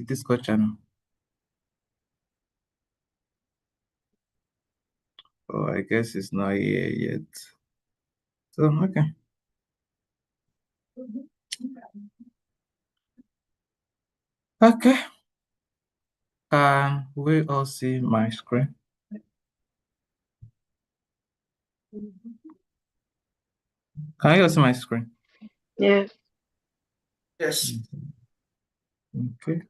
the Discord channel? Oh, I guess it's not here yet. So, okay. Okay. Can we all see my screen? Can you all see my screen? Yes. Yes. Okay.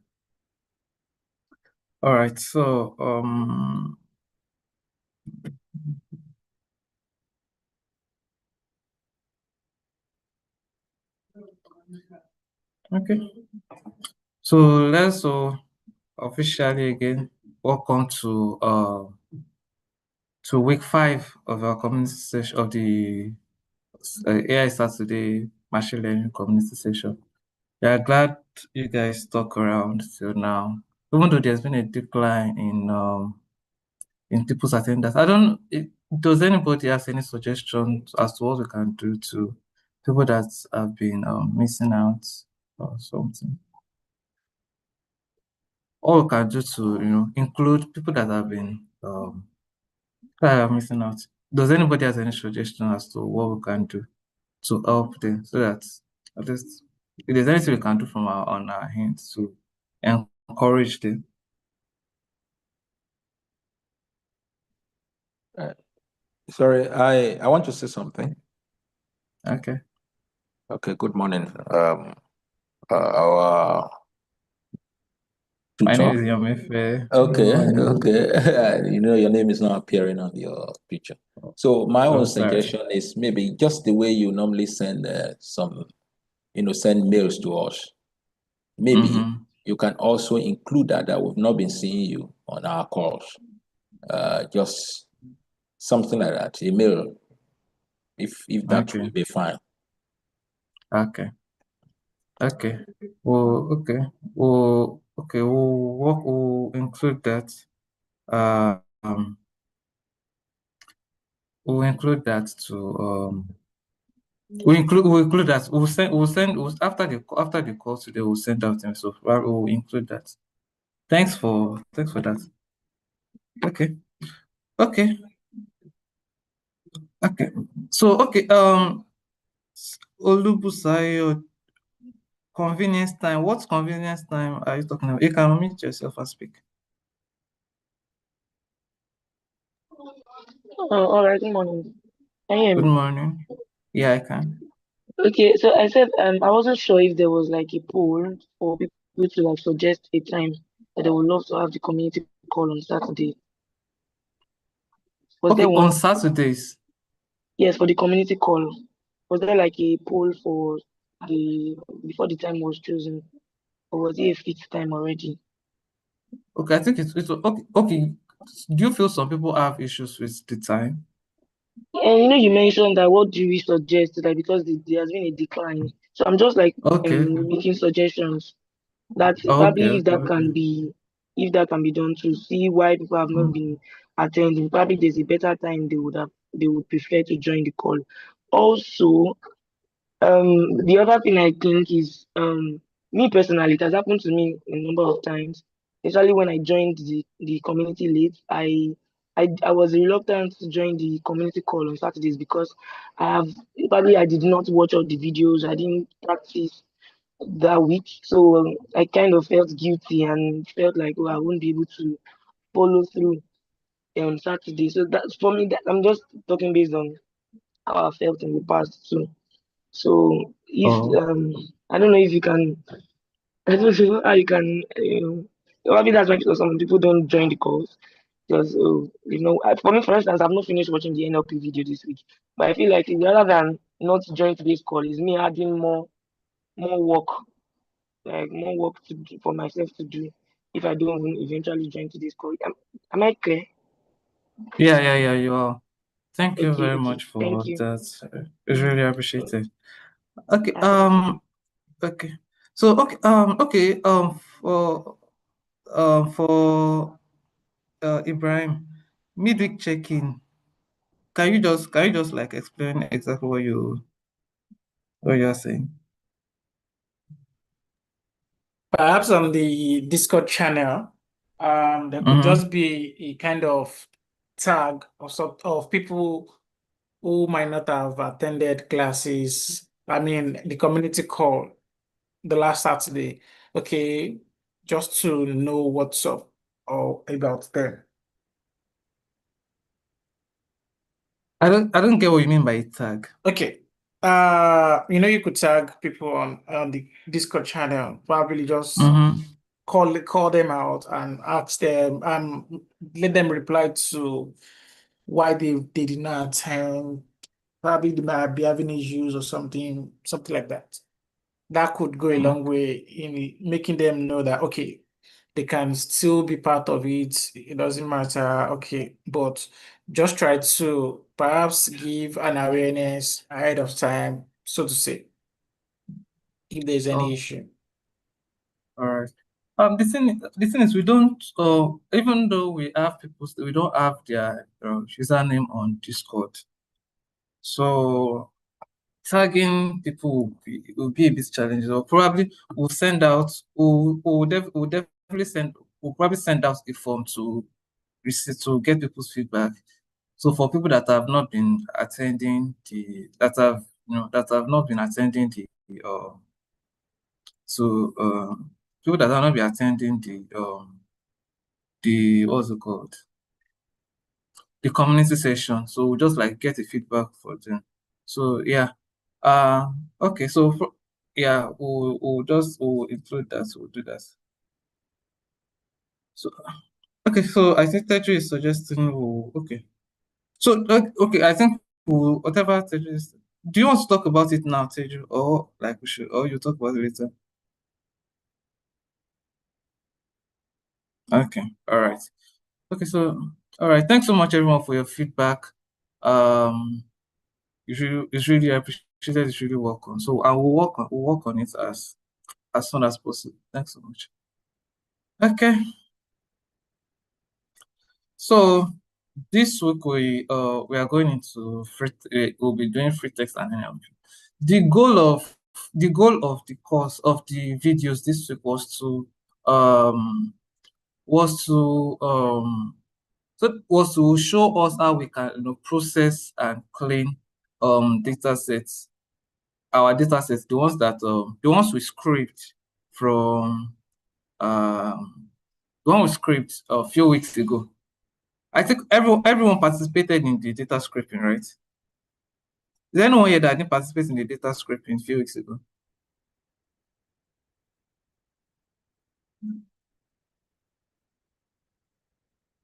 All right. So, okay. So let's officially again welcome to week 5 of our community session of the AI Saturday machine learning community session. We are glad you guys stuck around till now, even though there's been a decline in people's attendance. Does anybody has any suggestions as to what we can do to people that have been missing out or something? All we can do to include people that have been that are missing out. Does anybody has any suggestion as to what we can do to help them so that at least if there's anything we can do from on our hands to encourage them? Sorry, I want to say something. Okay. Okay, good morning. Our My name tutor. is Yomefe. Good Okay, morning. okay. Your name is not appearing on your picture. So my Oh, own sorry. suggestion is maybe just the way you normally send send mails to us. Maybe Mm-hmm. you can also include that we've not been seeing you on our calls. Just something like that, a mail, if that Okay. will be fine. Okay. Okay. Okay. We'll include that. Um, we'll include that to we'll include that. After the call today, we'll send out them. So we'll include that. Thanks for that. Okay. Okay. Okay. So okay. Olubusayo, convenience time. What convenience time are you talking about? You can unmute yourself and speak. All right. Good morning. Can you hear Good me? morning. Yeah, I can. Okay. So I said I wasn't sure if there was like a poll for people to like suggest a time that they would love to have the community call on Saturday. Was there Okay, on one? Saturdays. Yes, for the community call. Was there like a poll for the before the time was chosen, or was it a fixed time already? Okay, I think it's okay. Okay. Do you feel some people have issues with the time? And you mentioned that what do we suggest that because there has been a decline. So I'm just like Okay. making suggestions that Okay. probably Okay. Okay. if that can be done to see why people have not Mm. been attending. Probably there's a better time they would prefer to join the call. Also, the other thing I think is me personally, it has happened to me a number of times, especially when I joined the community late. I was reluctant to join the community call on Saturdays because I have probably I did not watch all the videos. I didn't practice that week. So I kind of felt guilty and felt like, oh, I won't be able to follow through on Saturday. So that's for me. That I'm just talking based on how I felt in the past too. So if Oh. I don't know if you can, I don't know how you can. Probably that's why some people don't join the calls because for me, for instance, I've not finished watching the NLP video this week, but I feel like rather than not join today's call, is me adding more work more work to do for myself to do if I don't eventually join today's call. Am I clear? Yeah, you are. Thank you Okay, very okay. much Thank for you. that. It's really appreciated. Okay. Thank you. Okay. So okay. For Ibrahim, midweek check-in. Can you just like explain exactly what you are saying? Perhaps on the Discord channel, there could Mm-hmm. just be a kind of tag of sort of people who might not have attended classes. I mean, the community call the last Saturday. Okay, just to know what's up or about them. I don't get what you mean by tag. Okay. You could tag people on the Discord channel, probably just Mm-hmm. call them out and ask them, let them reply to why they did not attend. Probably they might be having issues or something like that. That could go a long way in making them know that okay, they can still be part of it. It doesn't matter. Okay, but just try to perhaps give an awareness ahead of time, so to say, if there's any Oh, issue. all right. The thing is, we don't. Even though we have people, we don't have their username on Discord. So tagging people will be a bit challenging. Or probably we'll send out. We'll definitely send. We'll probably send out a form to receive to get people's feedback. So for people that have not been attending that have not been attending uh so people that have not been attending the what's it called, the community session. So we'll just like get a feedback for them. So yeah. Okay, so yeah, we'll include that. We'll do that. So okay, so I think Teju is suggesting okay. So okay, I think whatever Teju is. Do you want to talk about it now, Teju, or like we should, or you talk about it later? Okay, all right. Okay, so all right. Thanks so much, everyone, for your feedback. Um, it's really appreciated. It's really welcome. So I will work on it as soon as possible. Thanks so much. Okay, so this week we are going into we'll be doing free text and NLP. The goal of the course of the videos this week um was to show us how we can process and clean data sets, our data sets, the ones we scraped from the one we scraped a few weeks ago. I think everyone participated in the data scraping, right? Is there anyone here that didn't participate in the data scraping a few weeks ago?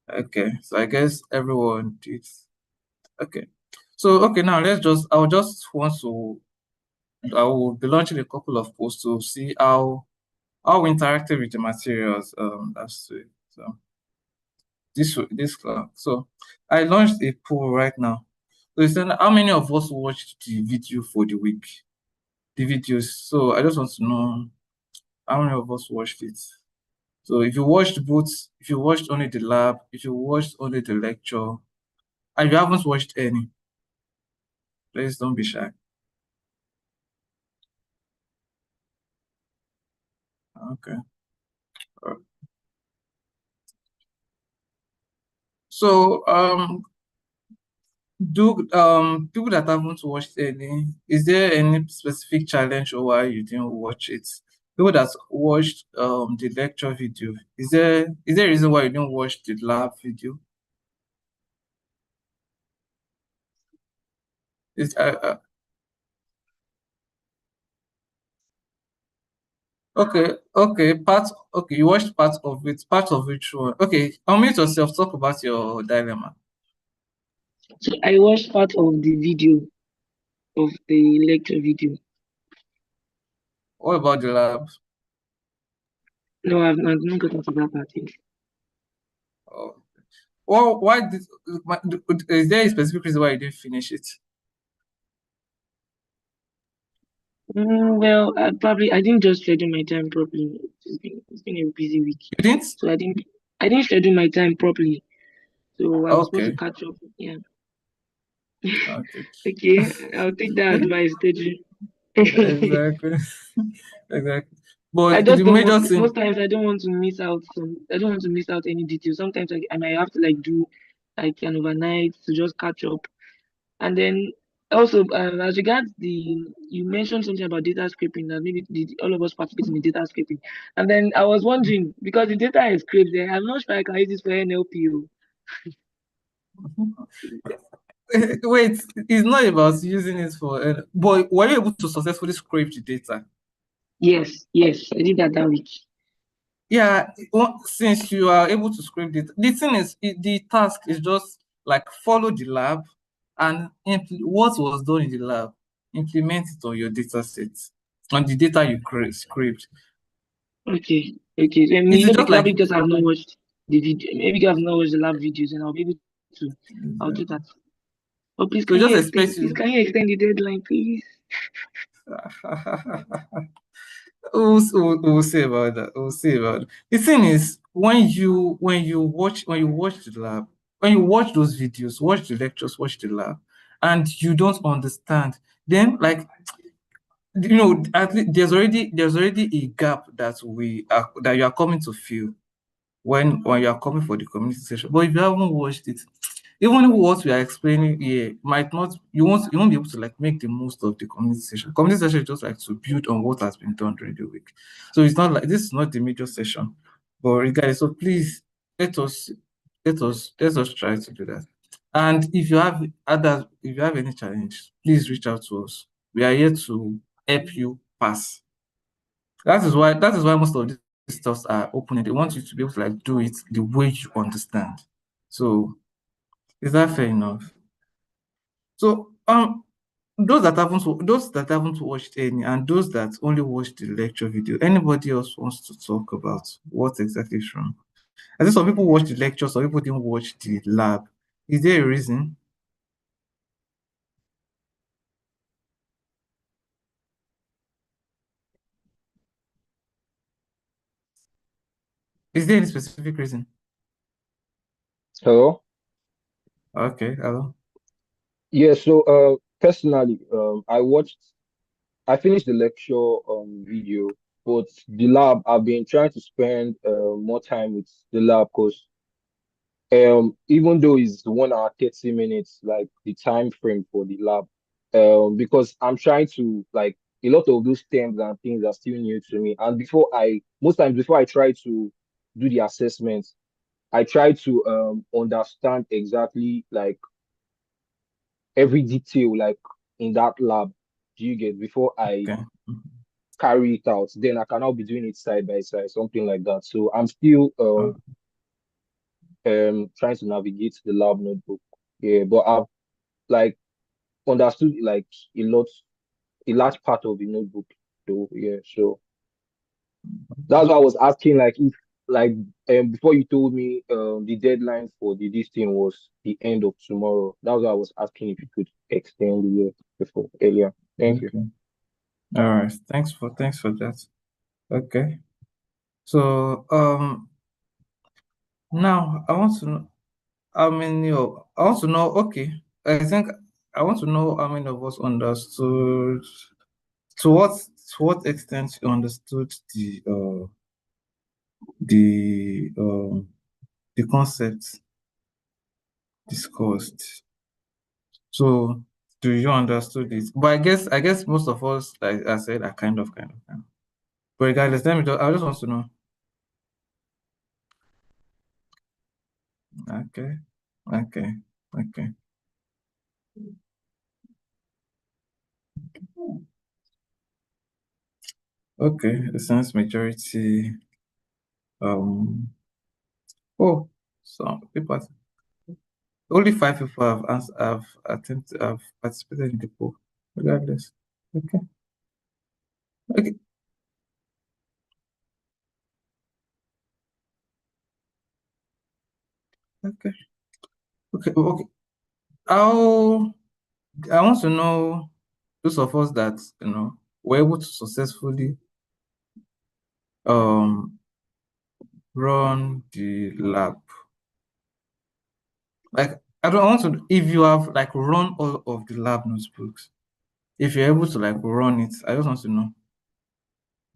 Okay, so I guess everyone did. Okay. So okay, now I will be launching a couple of posts to see how interactive with the materials last week. So this class. So I launched a poll right now. So it's saying how many of us watched the video for the week? The videos. So I just want to know how many of us watched it. So if you watched only the lab, if you watched only the lecture, and you haven't watched any, please don't be shy. Okay. Alright. So do people that haven't watched any, is there any specific challenge or why you didn't watch it? People that watched the lecture video, is there a reason why you didn't watch the lab video? Is okay, you watched part of which one? Okay, unmute yourself, talk about your dilemma. So I watched part of the video of the lecture video. What about the lab? No, I've not gotten to that part yet. Oh. Well, why is there a specific reason why you didn't finish it? Well, I didn't just schedule my time properly. It's been a busy week, You didn't? so I didn't schedule my time properly. So I was supposed to Okay. catch up. Yeah. Okay. Okay, I'll take that advice, Teju. Exactly. Exactly. I But just the don't major want, thing, most times I don't want to miss out I don't want to miss out any details. Sometimes I might have to like do like an overnight to just catch up. And then also, as regards you mentioned something about data scraping, that maybe all of us participate in the data scraping. And then I was wondering, because the data is scraped there, I'm not sure I can use this for NLP. wait, it's not about using it for, but were you able to successfully scrape the data? Yes, I did that week. Yeah, since you are able to scrape it, the thing is, the task is just like follow the lab and what was done in the lab, implement it on your data set, on the data you scraped. Okay. Then It is maybe just like, probably because I've not watched the video, maybe because I've not watched the lab videos, and I'll be able to. I'll do that. Oh, please, so can just you expect extend? Please, you. can you extend the deadline, please? We'll see about that. We'll see about it. The thing is, when you watch the lab, when you watch those videos, watch the lectures, watch the lab, and you don't understand, then like at least there's already a gap that you are coming to fill when you are coming for the community session. But if you haven't watched it, even what we are explaining here might not you won't be able to like make the most of the community session. Community session is just like to build on what has been done during the week. So it's not like this is not the major session. But regardless, so please let us let us try to do that. And if you have any challenge, please reach out to us. We are here to help you pass. That is why most of these stuffs are open. They want you to be able to like do it the way you understand. So is that fair enough? So those that haven't watched any and those that only watched the lecture video, anybody else wants to talk about what exactly is wrong? I think some people watched the lecture, some people didn't watch the lab. Is there a reason? Is there any specific reason? Hello? Okay, hello. Yeah, so personally, I finished the lecture video, but the lab, I've been trying to spend more time with the lab because even though it's 1 hour 30 minutes, like the time frame for the lab, because I'm trying to like a lot of those terms and things are still new to me. And most times before I try to do the assessment, I try to understand exactly like every detail like in that lab. Do you get before I Okay. carry it out? Then I cannot be doing it side by side, something like that. So I'm still Uh, trying to navigate the lab notebook. Yeah, but I've like understood like a lot, a large part of the notebook. So yeah, so that's why I was asking like if like before you told me the deadline for this thing was the end of tomorrow. That's why I was asking if you could extend the year before earlier. Thank you. okay. All right. Thanks for that. Okay. So now I want to know I want to know, okay. I think I want to know how many of us understood to what to what extent you understood the um the concept discussed. So do you understood it? But I guess most of us, like I said, are kind of. But regardless, I just want to know. Okay. Okay. Okay. Okay. The sense majority. Um. Oh, so people. Only 5 people have participated in the poll. Regardless. Okay. Okay. Okay. Okay. Okay. How I want to know those of us that were able to successfully um run the lab. Like I don't want to if you have like run all of the lab notebooks, if you're able to like run it, I just want to know.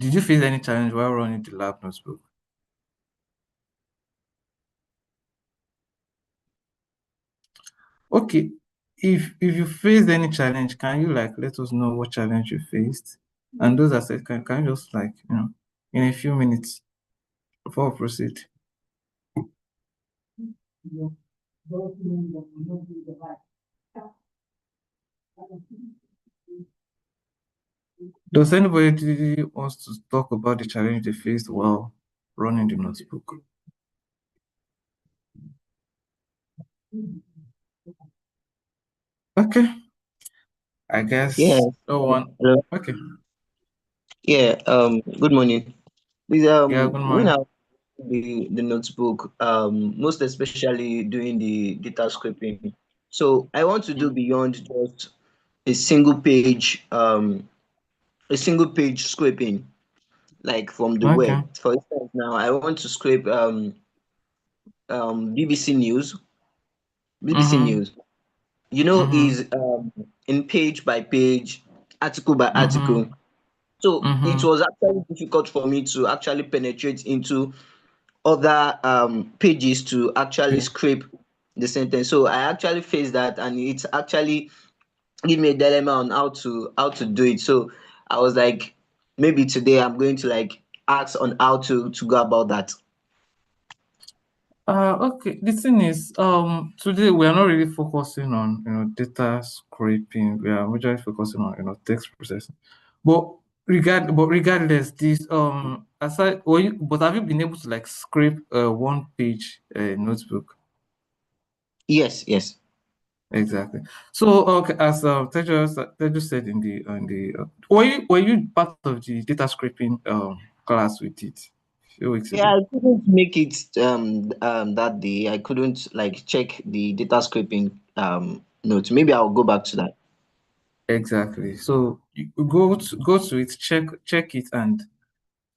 Did you face any challenge while running the lab notebook? Okay. If you faced any challenge, can you like let us know what challenge you faced? And those are said, can you just like, in a few minutes before we proceed? Does anybody wants to talk about the challenge they faced while running the notebook? Okay, I Yeah, guess no one. hello. Okay, Yeah, good morning. Please, yeah, good when morning. I the notebook, most especially doing the data scraping. So I want to do beyond just a single page, scraping, like from the Okay. web. For instance, now I want to scrape BBC News. BBC Mm-hmm. News, you know, Mm-hmm. is in page by page, article by Mm-hmm. article. So it Mm-hmm. was actually difficult for me to actually penetrate into other pages to actually Okay. scrape the sentence. So I actually faced that, and it's actually give me a dilemma on how to do it. So I was like, maybe today I'm going to like ask on how to go about that. Okay. The thing is, today we are not really focusing on data scraping. We are majorly focusing on text processing. But regardless, this aside, but have you been able to like scrape a one page notebook? Yes, yes. Exactly. So, okay, as Tejo said were you part of the data scraping class we did a few weeks Yeah, ago? I couldn't make it that day. I couldn't like check the data scraping note. Maybe I'll go back to that. Exactly. So you go to it, check it, and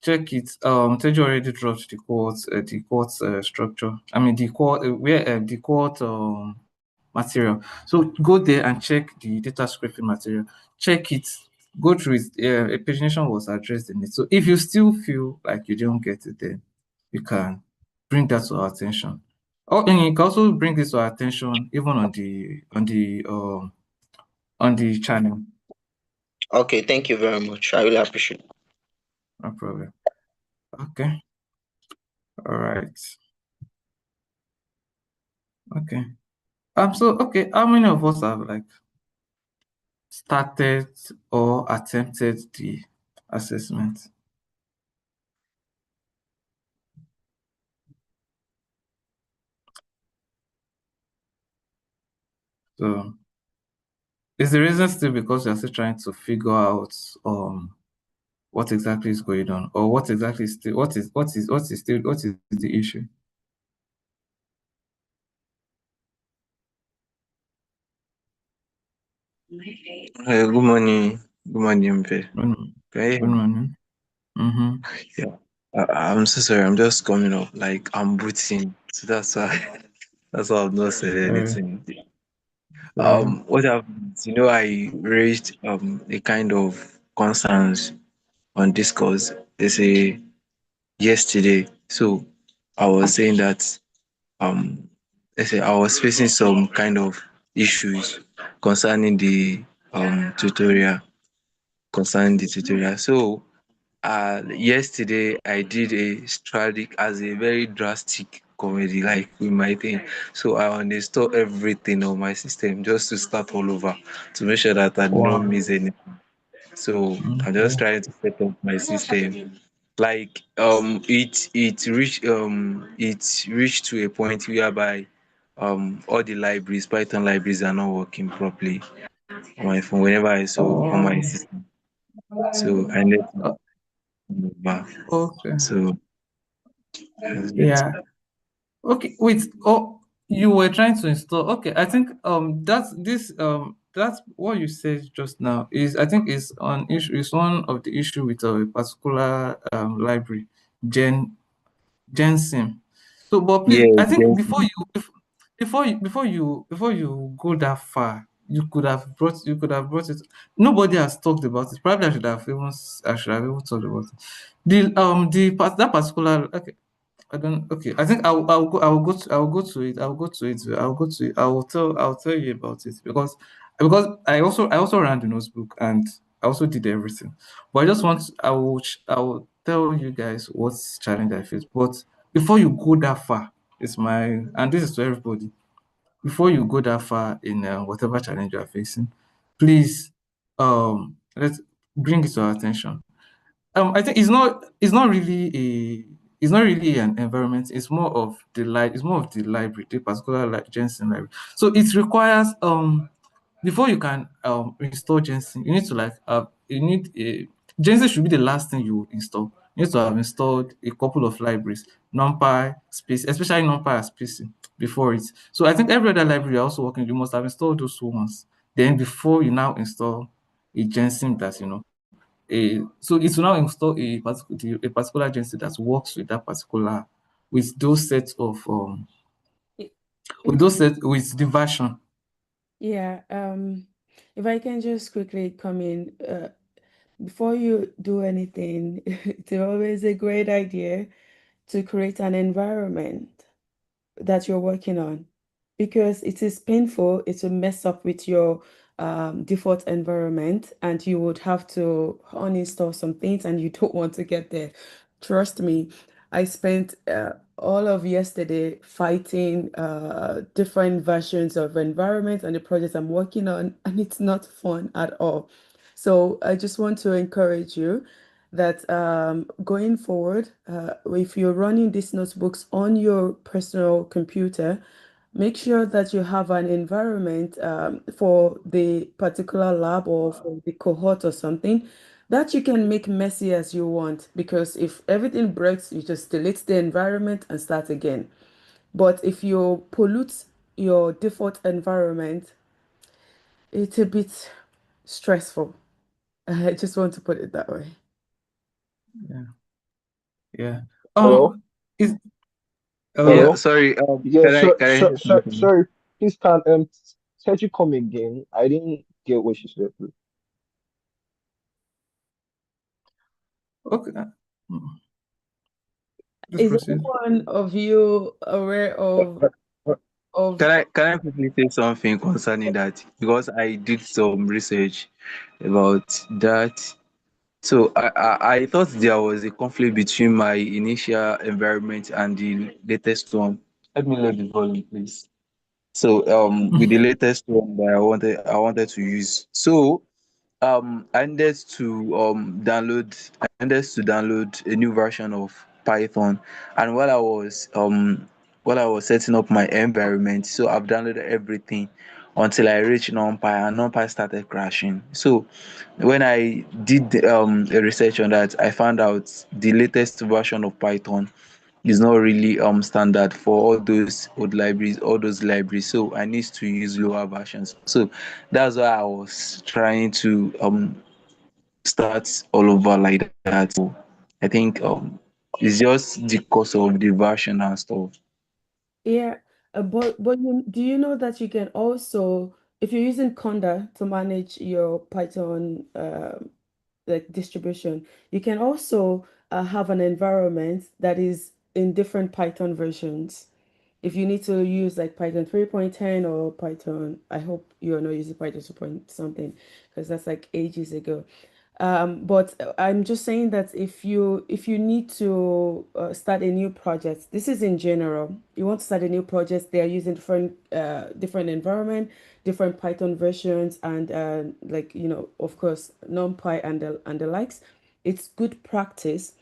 check it. Tejo already dropped the quote structure. I mean the quote where the quote material. So go there and check the data scraping material. Check it. Go through it. A pagination was addressed in it. So if you still feel like you don't get it, then you can bring that to our attention. Oh, and you can also bring this to our attention even on the channel. Okay, thank you very much. I really appreciate it. No problem. Okay. All right. Okay. So okay, how many of us have like started or attempted the assessment? So is the reason still because you're still trying to figure out what exactly is going on, or what exactly is still what is the issue? Good morning. Good morning, Mpe. Good, Can you hear good me? morning. Mm-hmm. Yeah. I'm so sorry. I'm just coming up. Like I'm booting. So that's why that's why I've not said Sorry, anything. sorry. What happened? I raised a kind of concerns on Discourse. They say yesterday. So I was saying that um they say I was facing some kind of issues concerning the tutorial So yesterday I did a tragic as a very drastic comedy, like with my thing. So I uninstalled everything on my system just to start all over to make sure that I do not Wow. miss anything. So I'm just Okay. trying to set up my system. Like it reached to a point whereby all the libraries, Python libraries are not working properly on my phone whenever I saw on my Oh, system. So I need to uh, move back. okay. So that's just Yeah. Okay, wait. Oh, you were trying to install. Okay, I think that's what you said just now is I think is one of the issue with a particular library, Gen Gensim. So, but please, yeah, I think Jensen. before you go that far, you could have brought it. Nobody has talked about it. Probably I should have even talked about it. That particular, okay, I don't, okay, I think I'll go to it. I'll tell you about it, because I also ran the notebook and I also did everything. But I just want I will tell you guys what challenge I faced. But before you go that far, and this is to everybody, before you go that far in whatever challenge you are facing, please, let's bring it to our attention. I think it's not really an environment. It's more of it's more of the library, the particular like Jensen library. So it requires before you can install Jensen, you need to you need a Jensen should be the last thing you install. You need to have installed a couple of libraries, NumPy, Space, especially NumPy and Spacing before it. So I think every other library you're also working, you must have installed those ones. Then before you now install a Jensen that so it will now install a particular agency that works with that particular with those sets of I- with If those set with the version. yeah, if I can just quickly come in, before you do anything, it's always a great idea to create an environment that you're working on, because it is painful. It will mess up with your default environment, and you would have to uninstall some things, and you don't want to get there. Trust me, I spent all of yesterday fighting different versions of environments and the projects I'm working on, and it's not fun at all. So I just want to encourage you that going forward, if you're running these notebooks on your personal computer, make sure that you have an environment for the particular lab or for the cohort or something that you can make messy as you want. Because if everything breaks, you just delete the environment and start again. But if you pollute your default environment, it's a bit stressful. I just want to put it that way. Yeah, yeah. Hello, Is Yeah, hello. yeah. sorry. Yeah, so Can I say something? sorry. Please can said you come again. I didn't get what she said. Please. Okay. Mm, Please Is proceed. anyone of you aware of Can I quickly say something concerning that? Because I did some research about that. So I thought there was a conflict between my initial environment and the latest one. Let me lower the volume, please. So with the latest one that I wanted to use. So I ended to download a new version of Python, and while I was setting up my environment, so I've downloaded everything until I reached NumPy, and NumPy started crashing. So when I did a research on that, I found out the latest version of Python is not really standard for all those libraries. So I need to use lower versions. So that's why I was trying to start all over like that. So I think it's just the cost of the version and stuff. Yeah, but do you know that you can also, if you're using Conda to manage your Python like distribution, you can also have an environment that is in different Python versions. If you need to use like Python 3.10 or Python, I hope you're not using Python 2 point something, because that's like ages ago. But I'm just saying that if you need to start a new project, this is in general. You want to start a new project, they are using different environment, different Python versions, and like of course, NumPy and the likes. It's good practice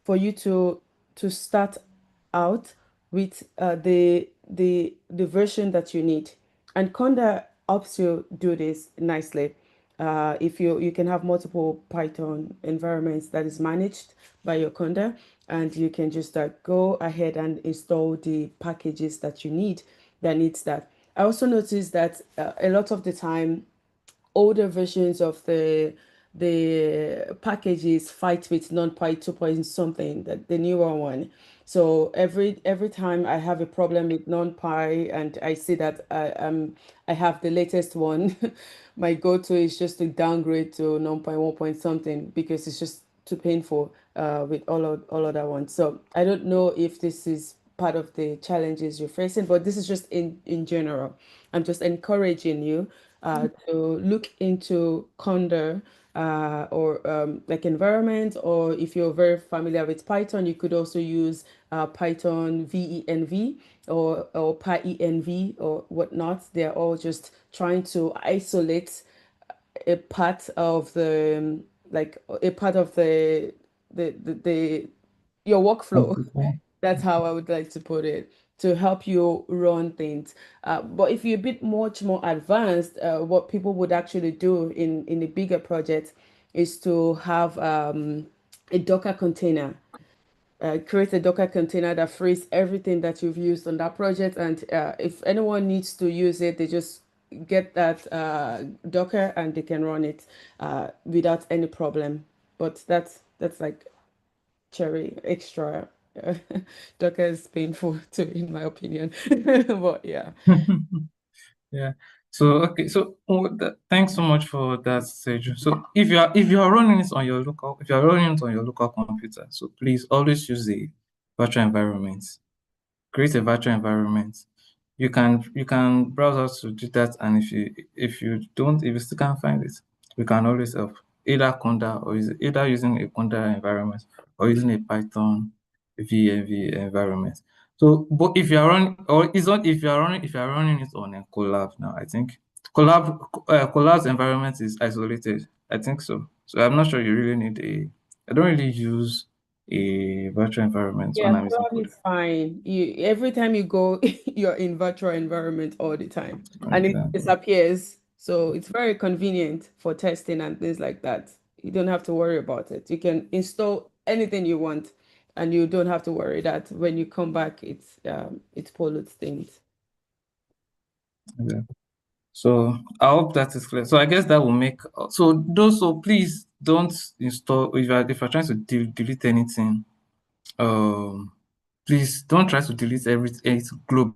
for you to start out with the version that you need. And Conda helps you do this nicely. If you can have multiple Python environments that is managed by your Conda, and you can just go ahead and install the packages that you need that needs that. I also noticed that a lot of the time older versions of the packages fight with non-Py 2 point something, that the newer one. So every time I have a problem with NumPy and I see that I have the latest one, my go-to is just to downgrade to NumPy 1 point something because it's just too painful with all other ones. So I don't know if this is part of the challenges you're facing, but this is just in general. I'm just encouraging you to look into Conda or like environment, or if you're very familiar with Python, you could also use Python venv or PyEnv or whatnot. They're all just trying to isolate a part of the like a part of the your workflow. Computer. That's how I would like to put it, to help you run things. But if you're a bit much more advanced, what people would actually do in a bigger project is to have a Docker container. Create a Docker container that frees everything that you've used on that project. And if anyone needs to use it, they just get that Docker and they can run it without any problem. But that's like cherry extra. Docker is painful too, in my opinion. But yeah. Yeah. So okay. So thanks so much for that, Sergio. So if you are running it on your local, if you are running it on your local computer, so please always use the virtual environment. Create a virtual environment. You can browse out to do that, and if you still can't find it, we can always help. Either Conda or either using a Conda environment or using a Python VNV environment. So, but if you are running, or it's not if you are running it on a Collab now, I think Collab's environment is isolated. I think so. So I'm not sure you really need a. I don't really use a virtual environment Yeah, when I'm using cloud Collab. is fine. Every time you go, you're in virtual environment all the time, and it Exactly. disappears. So it's very convenient for testing and things like that. You don't have to worry about it. You can install anything you want, and you don't have to worry that when you come back, it pollutes things. Yeah. So I hope that is clear. So I guess that will make so please don't install if you're trying to delete anything. Um, please don't try to delete everything globally.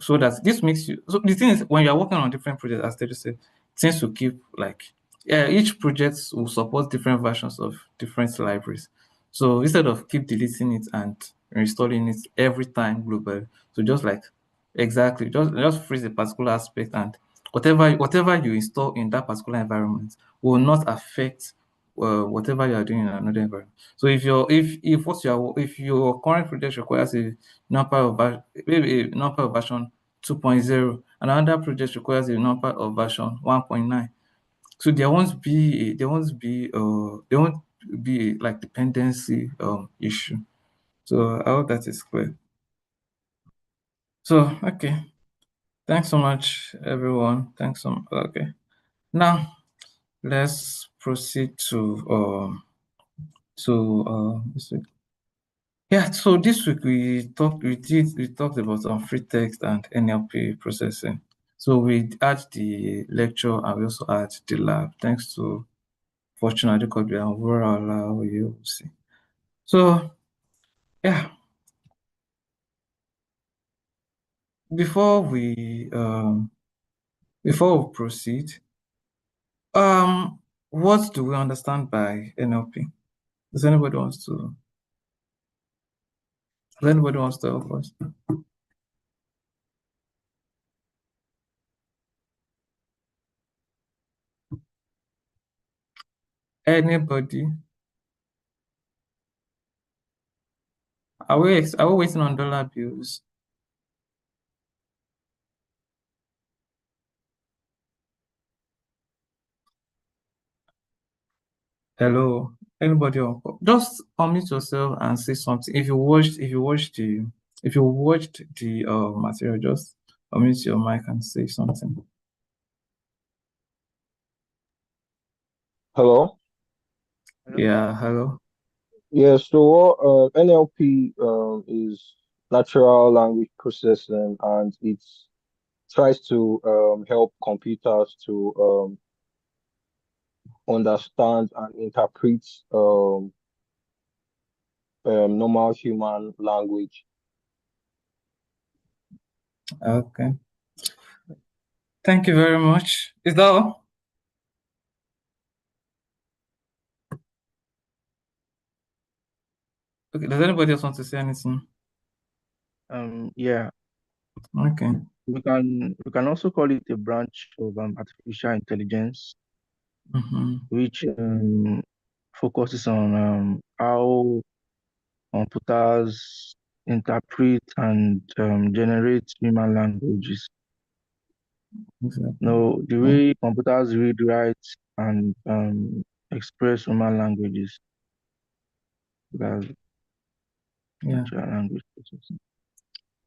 So that this makes you. So the thing is, when you're working on different projects, as Teju said, things to keep like each project will support different versions of different libraries. So instead of keep deleting it and reinstalling it every time globally, so just like exactly just freeze a particular aspect, and whatever you install in that particular environment will not affect whatever you are doing in another environment. So if your current project requires a number of maybe a number of version 2.0, and another project requires a number of version 1.9. So there won't be like dependency issue. So I hope that is clear. So okay, thanks so much everyone. Thanks so much. Okay, now let's proceed this week. Yeah, so this week we talked about free text and NLP processing. So we add the lecture and we also add the lab. Thanks to Fortuna Adekobi and Vora you see. So yeah, before we um before we proceed, um what do we understand by NLP? Does anybody wants to help us? Anybody? Are we waiting on dollar bills? Hello, anybody on call? Just unmute yourself and say something. If you watched the material, just unmute your mic and say something. Hello. Yeah, hello. Yeah. So NLP is natural language processing, and it tries to help computers to understand and interpret normal human language. Okay. Thank you very much. Is that all? Okay. Does anybody else want to say anything? Yeah, Okay. we can also call it a branch of artificial intelligence, which focuses on how computers interpret and generate human languages. Exactly. No, the way computers read, write, and express human languages, that's Yeah. natural language processing.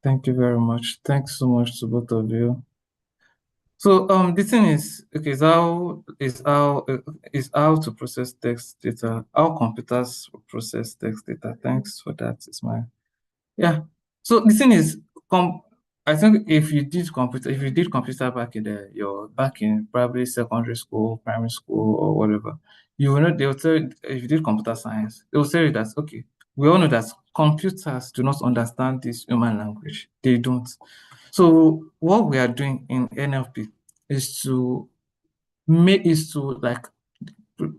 Thank you very much. Thanks so much to both of you. So the thing is, okay, is how to process text data, how computers process text data. Thanks for that, Ismail. Yeah. So the thing is, I think if you did computer back in your back in probably secondary school, primary school, or whatever, you will know they will tell you, if you did computer science, they will tell you that okay, we all know that computers do not understand this human language. They don't. So what we are doing in NLP is to like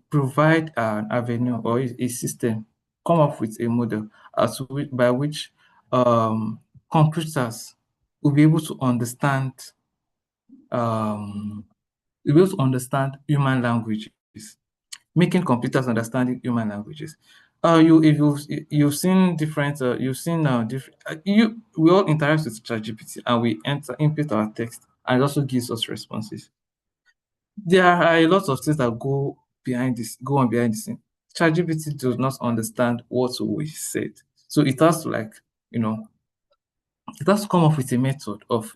provide an avenue or a system, come up with a model by which um, computers will be able to understand um, human languages, making computers understanding human languages. If you've seen different, you've seen different. We all interact with ChatGPT and we input our text and it also gives us responses. There are a lot of things that go on behind the scene. ChatGPT does not understand what we said, so it has to you know it has to come up with a method of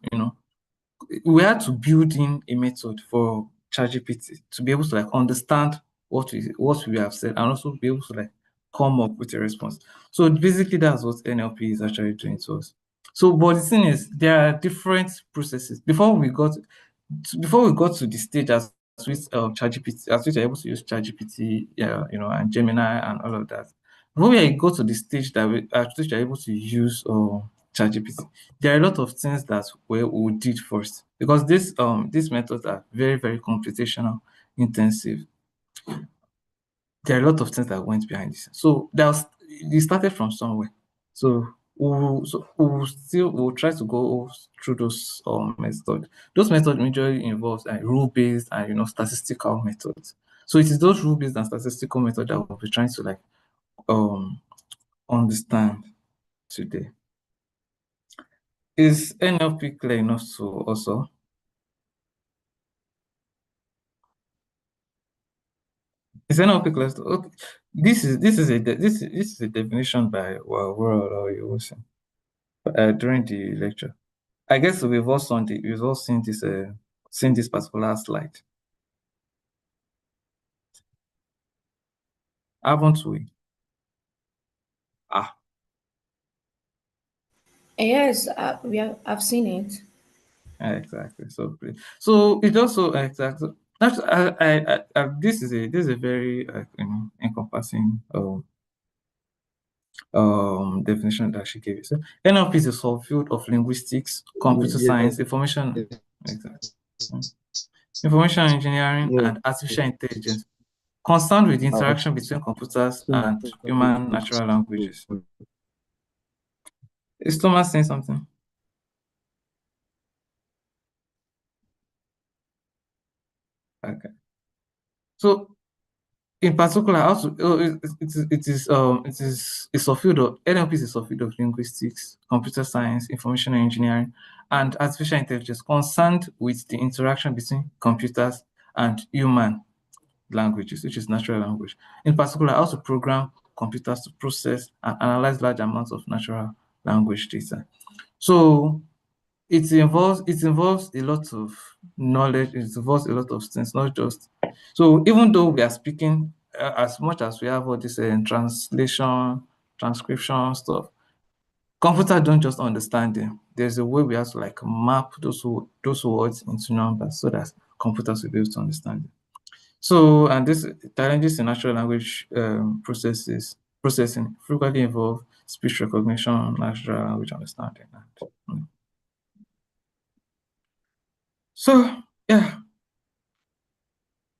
we had to build in a method for ChatGPT to be able to understand what we have said and also be able to come up with a response. So basically, that's what NLP is actually doing to us. So, but the thing is, there are different processes before we got to the stage as with ChatGPT, as which are able to use ChatGPT, yeah, and Gemini and all of that. Before we go to the stage that we at which are able to use ChatGPT, there are a lot of things that we did first because these methods are very very computational intensive. There are a lot of things that went behind this. So it started from somewhere. So we'll try to go through those methods. Those methods majorly involve rule-based and statistical methods. So it is those rule-based and statistical methods that we'll be trying to um understand today. Is NLP clear enough to also? Is NLP clear to okay? This is a definition by World or Yosin during the lecture. I guess we've all seen this particular slide, haven't we? Ah, Yes, I've seen it. exactly. So it also exactly. That's this is a very encompassing definition that she gave you. So NLP is a subfield of linguistics, computer science, information, Yes. exactly, information engineering, Yes. and artificial intelligence, concerned with the I was interaction between computers saying and human natural languages. Is Thomas saying something? Okay. So in particular, also it is a subfield of NLP is a subfield of linguistics, computer science, information engineering, and artificial intelligence concerned with the interaction between computers and human languages, which is natural language. In particular, how to program computers to process and analyze large amounts of natural language data. So it involves a lot of knowledge, it involves a lot of things, not just so even though we are speaking as much as we have all this translation, transcription stuff, computer don't just understand them. There's a way we have to map those words into numbers so that computers will be able to understand them. So, and this challenges in natural language processes processing frequently involve speech recognition, natural language understanding. So yeah,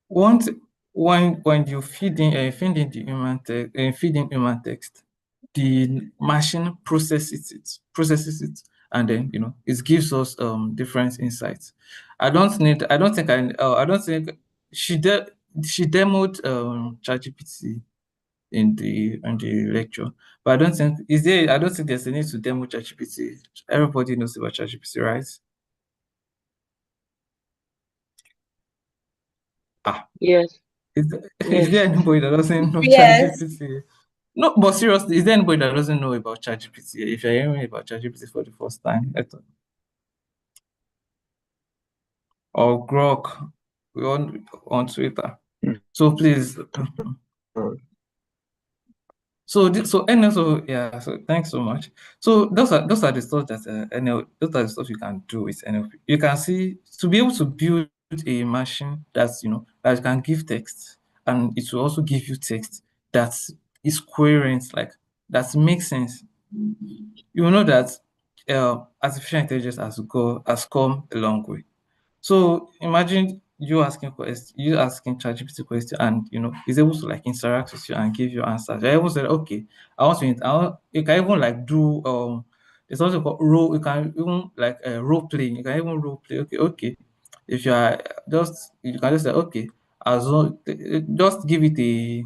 once when you feed in human text, the machine processes it, and then it gives us different insights. I don't think she de- she demoed ChatGPT in the lecture, but I don't think there's a need to demo ChatGPT. Everybody knows about ChatGPT, right? Ah, Yes, is there yes. anybody that doesn't know Yes. ChatGPT? No, but seriously, is there anybody that doesn't know about ChatGPT? If you're hearing about ChatGPT for the first time, or Grok, we on Twitter. So please, yeah. So thanks so much. So those are the stuff that those are the stuff you can do with NLP. You can see to be able to build a machine that can give text, and it will also give you text that is coherent, like that makes sense. You will know that artificial intelligence has come a long way. So imagine you asking ChatGPT question, and it's able to like interact with you and give you answers. I even said, okay, you can even like do there's something called role. You can even like role playing. You can even role play. Okay. If you are you can just say, okay, as long just give it a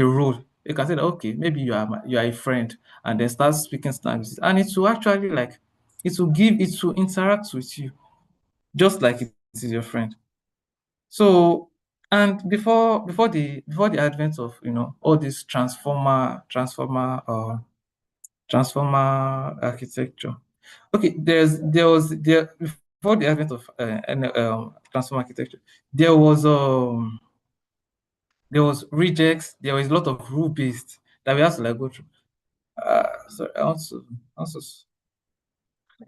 role. You can say that, okay, maybe you are a friend, and then start speaking slang, and it will actually like it will interact with you just like it is your friend. So, and before the advent of all this transformer architecture. Okay, there before the advent of transformer architecture, there was rejects. There was a lot of rule based that we have to like go through. Sorry, I want to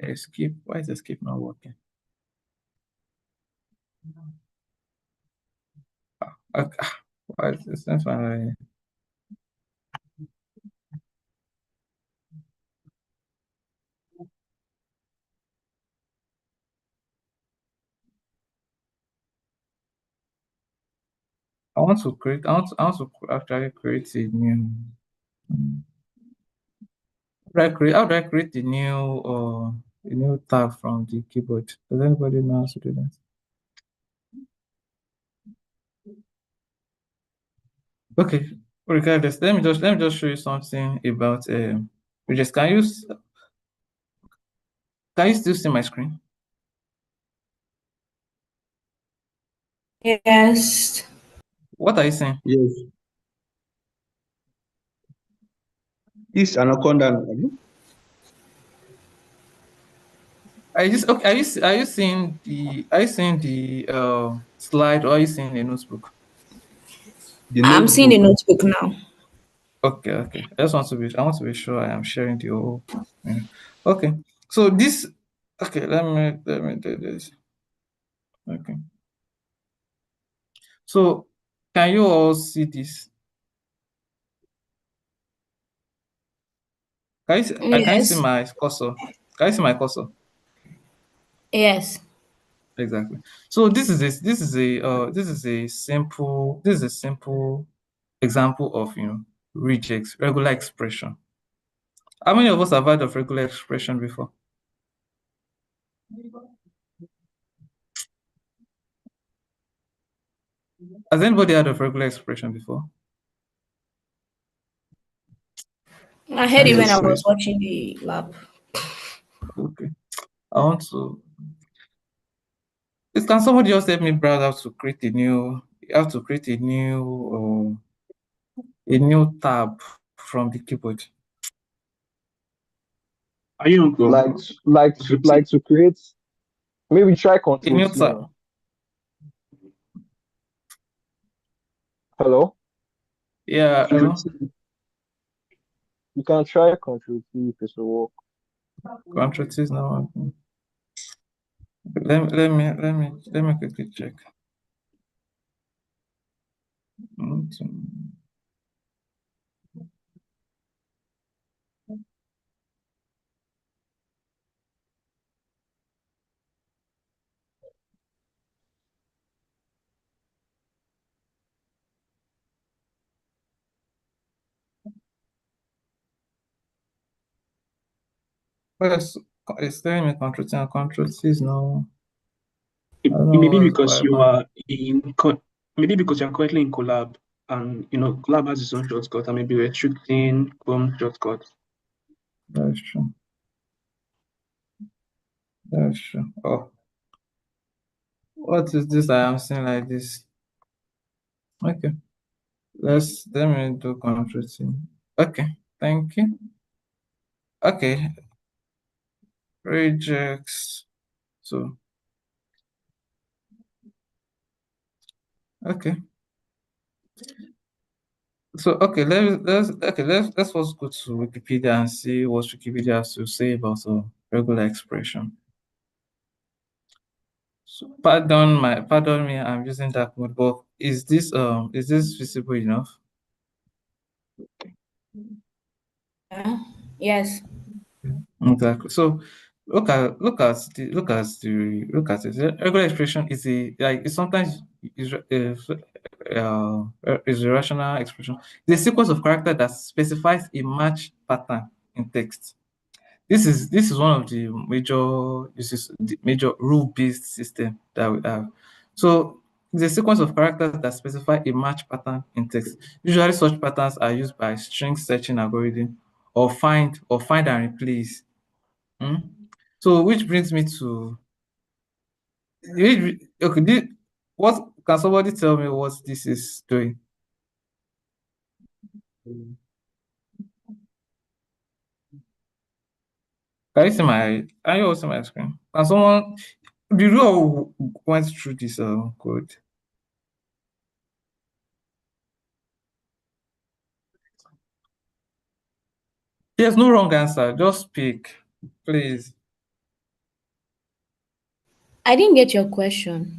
escape. Why is escape not working? Okay. Why is this not finally? I want to actually create a new. How do I create a new tab from the keyboard? Does anybody know how to do that? Okay, regardless, let me just show you something about widgets. Can you still see my screen? Yes. What are you saying? Yes. This anaconda. Are you seeing the slide, or are you seeing a notebook? The I'm seeing a notebook. notebook now. Okay. I want to be sure I am sharing the whole. Yeah. Okay. So this. Okay. Let me do this. Okay. So can you all see this? Can you see Yes. my cursor? Can you see my cursor? Yes. Exactly. So this is a simple example of regex regular expression. How many of us have heard of regular expression before? Has anybody heard of regular expression before? I heard Let me it when just I Yes. show you. was watching the lab. Okay. I want to. Can somebody just help me browse how to create a new tab from the keyboard? Are you on Chrome? like to create. Maybe try A Control new C tab. now. Hello. Yeah, Control hello. T. You can try Control C if it's a work. Contract is now. Let me quickly check. Yes, it's telling me control T and control T is no. It, I don't it know may be why because you con are maybe because you're currently in collab, and collab has its own shortcut, and maybe restricting Chrome shortcut. that's true. That's true. Oh, what is this I am seeing like this? Okay, let me do control T. Okay, thank you. Okay, rejects. So okay. So okay, let's first go to Wikipedia and see what Wikipedia has to say about regular expression. So pardon me, I'm using dark mode, but is this visible enough? Yeah. Yes. Exactly. So look at it. The regular expression is a like it's sometimes is a rational expression. It's a sequence of character that specifies a match pattern in text. This is one of the major uses the major rule-based system that we have. So it's a sequence of characters that specify a match pattern in text. Usually such patterns are used by string searching algorithm or find and replace. Hmm? So which brings me to okay, what can somebody tell me what this is doing? Can you also see my screen? Can someone the rule went through this code? There's no wrong answer. Just speak, please. I didn't get your question.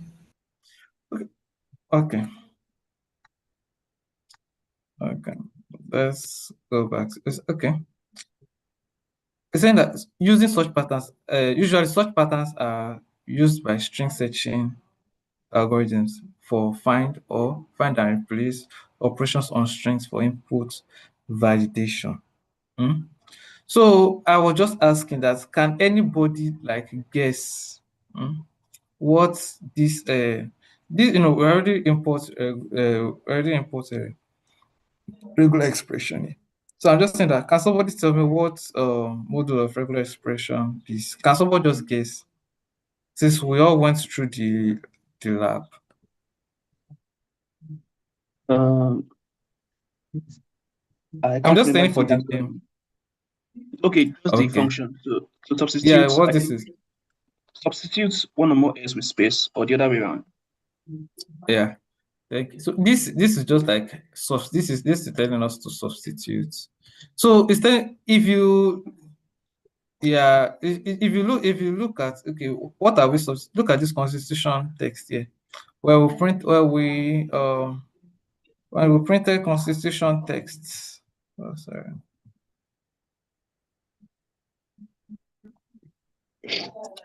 Okay. Okay. Let's go back. Okay. It's saying that using such patterns, usually such patterns are used by string searching algorithms for find and replace operations on strings for input validation. Hmm? So I was just asking that can anybody like guess what this we already import regular expression here. So I'm just saying that can somebody tell me what module of regular expression is? Can somebody just guess? Since we all went through the lab. Um, I I'm can't just remember saying if for it the has name. okay, just the Okay. function. So Yeah, substitute. what I this think is. substitute one or more s with space, or the other way around. Yeah. Like so this is just like this is telling us to substitute. So instead if you yeah if you look at okay what are we look at this constitution text here where we print where we when we printed constitution text. Oh sorry.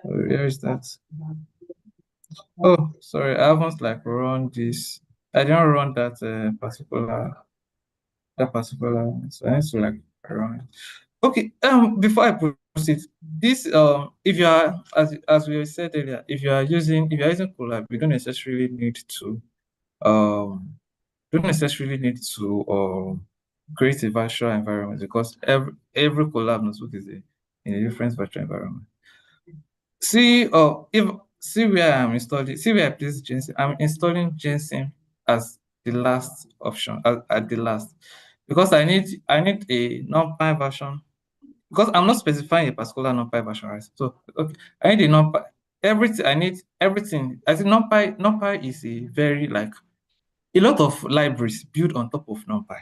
Where is that? Oh sorry, I haven't like run this. I didn't run that particular one. So I need to like run it. Okay, before I proceed, this if you are as we said earlier, if you're using Colab, you don't necessarily need to create a virtual environment because every Colab notebook is in a different virtual environment. If see where I'm installing, see where I place Jensen. I'm installing Jensen as the last option at the last because I need a NumPy version because I'm not specifying a particular NumPy version, right? So okay, I need a NumPy. Everything I need everything. I think NumPy is a very like a lot of libraries built on top of NumPy.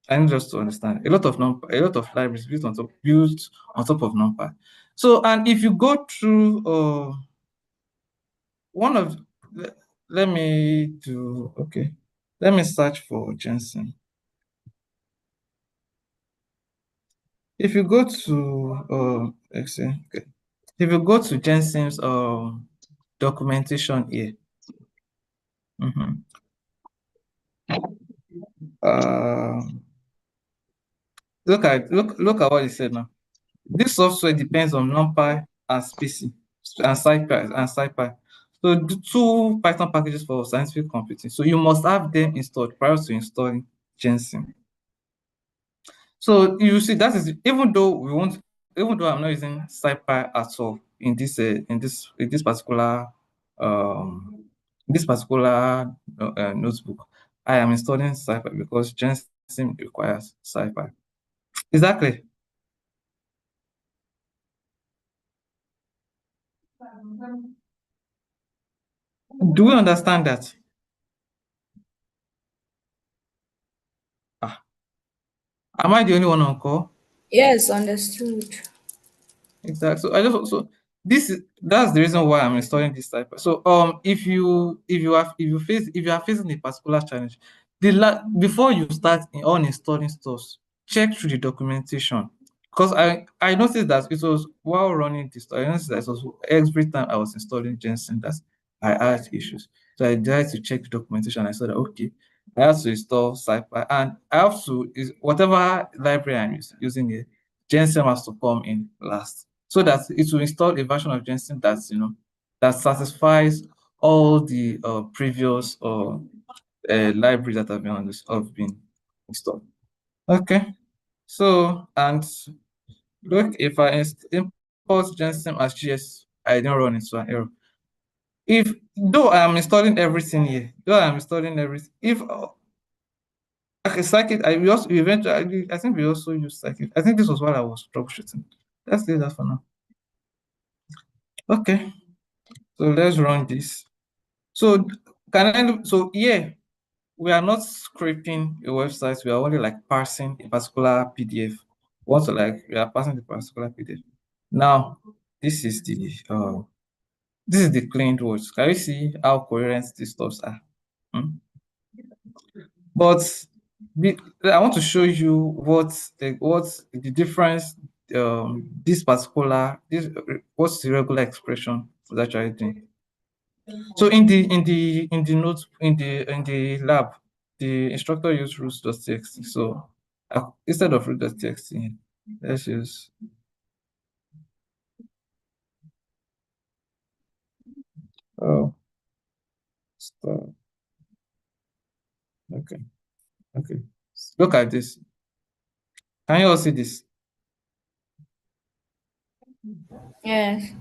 I need just to understand a lot of libraries built on top of NumPy. So and if you go through one of let me do okay Let me search for Jensen. If you go to let's see, okay. If you go to Jensen's documentation here, mhm, look at what he said now. This software depends on NumPy and SPICY and SciPy. So the two Python packages for scientific computing. So you must have them installed prior to installing Jensen. So you see, that is even though I'm not using SciPy at all in this particular um notebook, I am installing SciPy because Jensen requires SciPy. Exactly. Do we understand that? Ah, am I the only one on call? Yes, understood. Exactly. That's the reason why I'm installing this type. So if you are facing a particular challenge, before you start on installing stuff, check through the documentation. Because I noticed that it was while running this, I noticed that it was every time I was installing Jensen that I had issues. So I decided to check the documentation. I saw that okay, I have to install SciPy and I have to is whatever library I'm using here, Jensen has to come in last so that it will install a version of Jensen that satisfies all the previous libraries that have been installed. Okay, so and look, if I import Jensen as GS, I don't run into an error. If though I am installing everything here, if okay, Scikit, I think we also use Scikit. I think this was what I was troubleshooting. Let's leave that for now. Okay. So let's run this. So so yeah, we are not scraping a website, we are only like parsing a particular PDF. We are parsing the particular PDF. Now, this is the cleaned words. Can you see how coherent these stuffs are? Hmm? But I want to show you what the difference what's the regular expression was actually doing. So in the lab, the instructor used root.txt. So instead of root.txt, let's use oh stop. Okay, okay. Look at this. Can you all see this? Yes.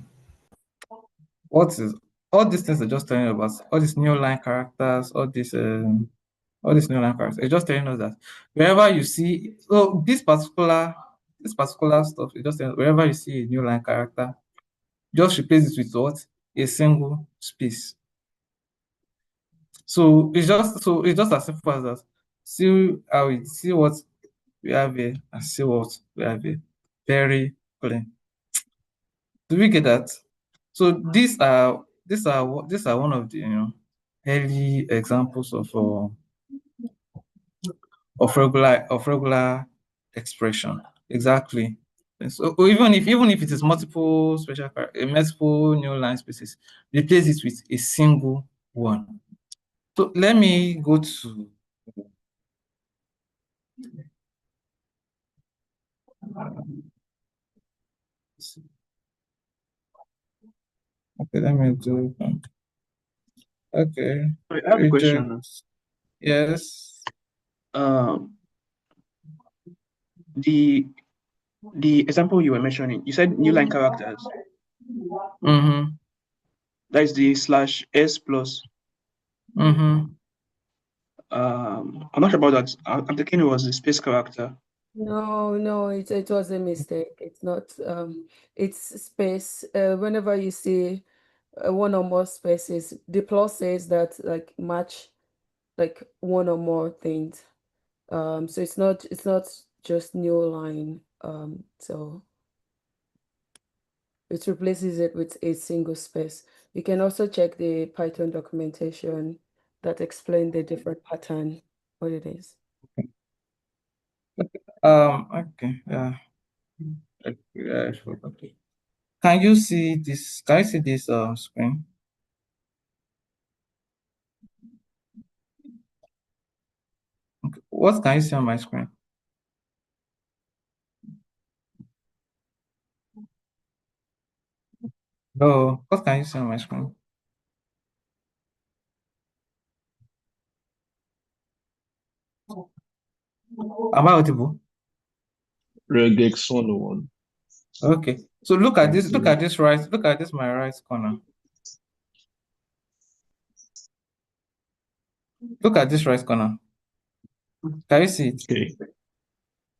What is all these things are just telling you about all these new line characters, all these new line characters. It's just telling us that wherever you see this particular stuff, it just tells wherever you see a new line character, just replace it with what? A single space. So it's just as simple as that. See what we have here and see what we have here. Very clean. Do we get that? So these are one of the early examples of regular expression. Exactly. And so even if it is multiple new line spaces, replace it with a single one. So let me go to okay, let me do okay. I have a Reject. question. Yes. Um, the the example you were mentioning, you said new line characters. Mm-hmm. That is the /s plus. Mm-hmm. I'm not sure about that. I'm thinking it was the space character. No, it was a mistake. It's not it's space. Whenever you see one or more spaces, the plus says that like match like one or more things. So it's not just new line. So it replaces it with a single space. You can also check the Python documentation that explain the different pattern, what it is. Okay, yeah. Okay. Can you see this? Can you see this screen? Okay. What can you see on my screen? No, what can you see on my screen? Am I audible? Regex 101. Okay. So look at this. Look Okay. at this right. Look at this my right corner. Look at this right corner. Can you see it? Okay.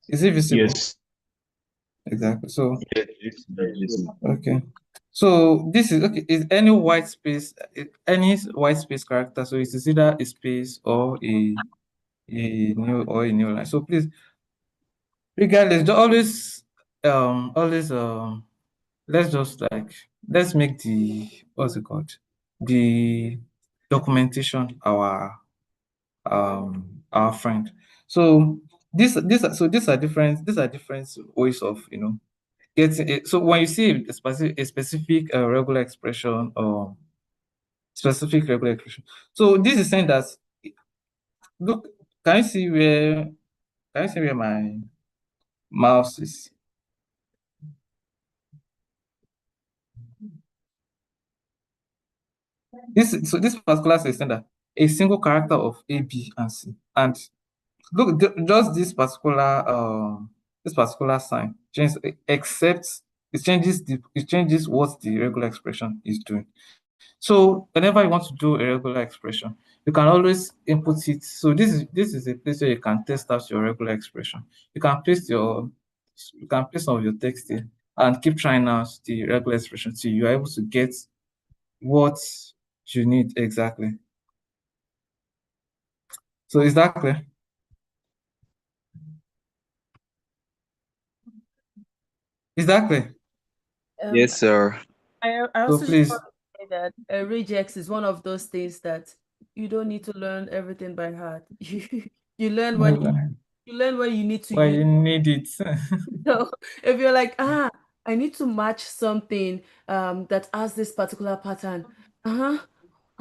Is it visible? Yes. Exactly. So Yes, it's very visible. okay. So this is okay. Is any white space any white space character? So it is either a space or a new line. So please, regardless, always let's just like let's make the what's it called? The documentation our friend. So these are different ways of getting it. So when you see a specific regular expression or specific regular expression, so this is saying that look, can you see where my mouse is? This particular system that a single character of A, B, and C, and look, just this particular sign changes, except it changes what the regular expression is doing. So whenever you want to do a regular expression, you can always input it. So this is a place where you can test out your regular expression. You can place some of your text here and keep trying out the regular expression till you are able to get what you need exactly. So is that clear? Is that clear? Um, Yes, sir. I So also just please. want to say that regex is one of those things that you don't need to learn everything by heart. You learn when you learn when you need to Why use. you need it? So if you're like, I need to match something that has this particular pattern, how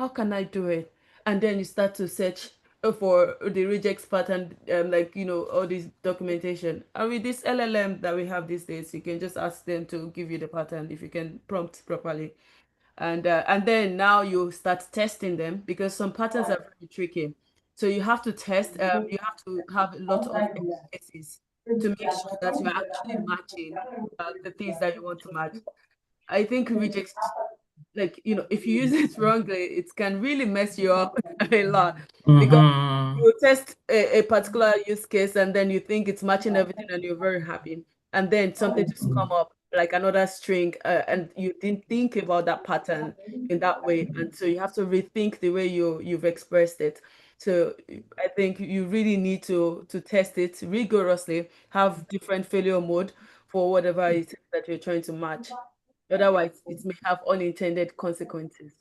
can I do it? And then you start to search for the regex pattern, like all this documentation. And with this LLM that we have these days, you can just ask them to give you the pattern if you can prompt properly. And then now you start testing them because some patterns are very tricky. So you have to test, you have to have a lot of cases to make sure that you're actually matching the things that you want to match. I think rejects, like, if you use it wrongly, it can really mess you up a lot because Mm-hmm. you test a particular use case and then you think it's matching everything and you're very happy. And then something just come up like another string and you didn't think about that pattern in that way. And so you have to rethink the way you've expressed it. So I think you really need to test it rigorously, have different failure mode for whatever it is that you're trying to match. Otherwise, it may have unintended consequences.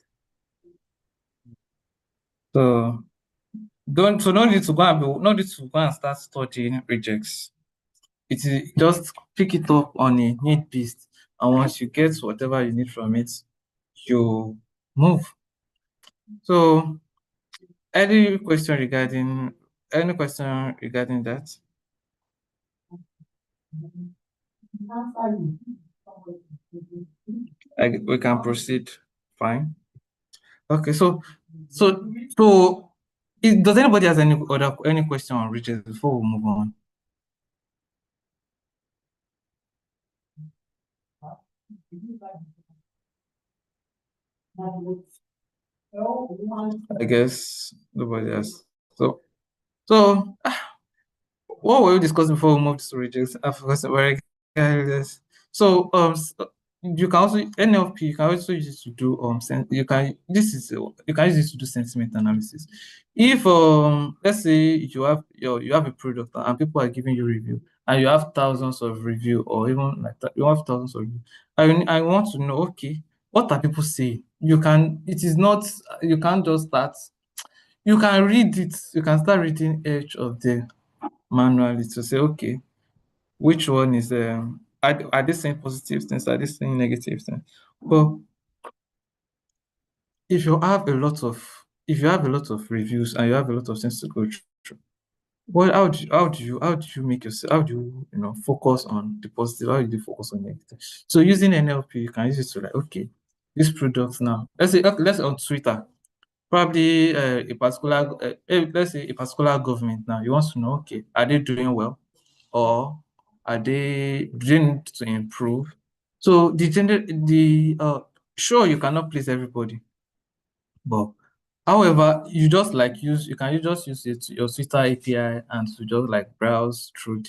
So no need to go and start studying rejects. It is just pick it up on a need based, and once you get whatever you need from it, you move. So any question regarding that? We can proceed. Fine. Okay, does anybody has any question on Richard before we move on? I guess nobody has. So what were we discussing before we moved to rejects? I forgot very careless. So you can also NLP, you can also use it to do you can use it to do sentiment analysis. If let's say you have a product and people are giving you review and you have thousands of review or even like that, you have thousands of review. I want to know, okay, what are people saying? You can't just start you can read it. You can start reading each of them manually to say, okay, which one is are they saying positive things? Are they saying negative things? But if you have a lot of reviews and you have a lot of things to go through, well, how do you make yourself, how do you focus on the positive? How do you focus on negative? So using NLP, you can use it to like, okay, this product now. Let's say on Twitter, probably let's say a particular government now. You want to know, okay, are they doing well, or do they need to improve? So sure, you cannot please everybody, but however, you can just use it your Twitter API and to just like browse through.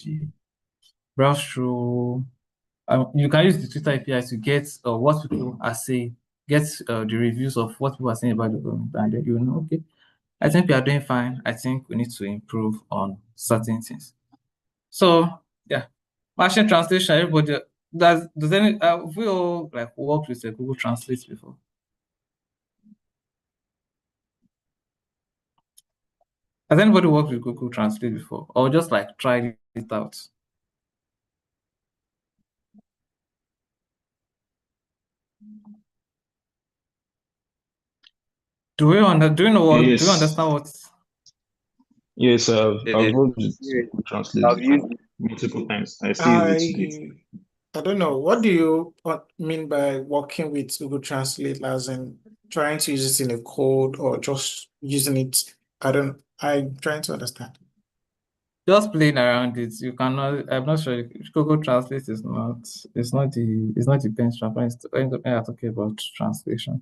You can use the Twitter API to get what people are saying, get the reviews of what people are saying about the government, and then you know, okay, I think we are doing fine. I think we need to improve on certain things. So yeah, machine translation. Everybody does any have we all like worked with a Google Translate before? Has anybody worked with Google Translate before, or just like tried it out? Do you know what? Do you Yes, understand what? yes, I've Yes, worked with yes. Google Translate I've before used it. multiple times. I still use it today. I don't know. What do you mean by working with Google Translate, as in trying to use it in a code or just using it? I'm trying to understand. Just playing around it. You cannot. I'm not sure. Google Translate is not. It's not the benchmark when you're talking about translation.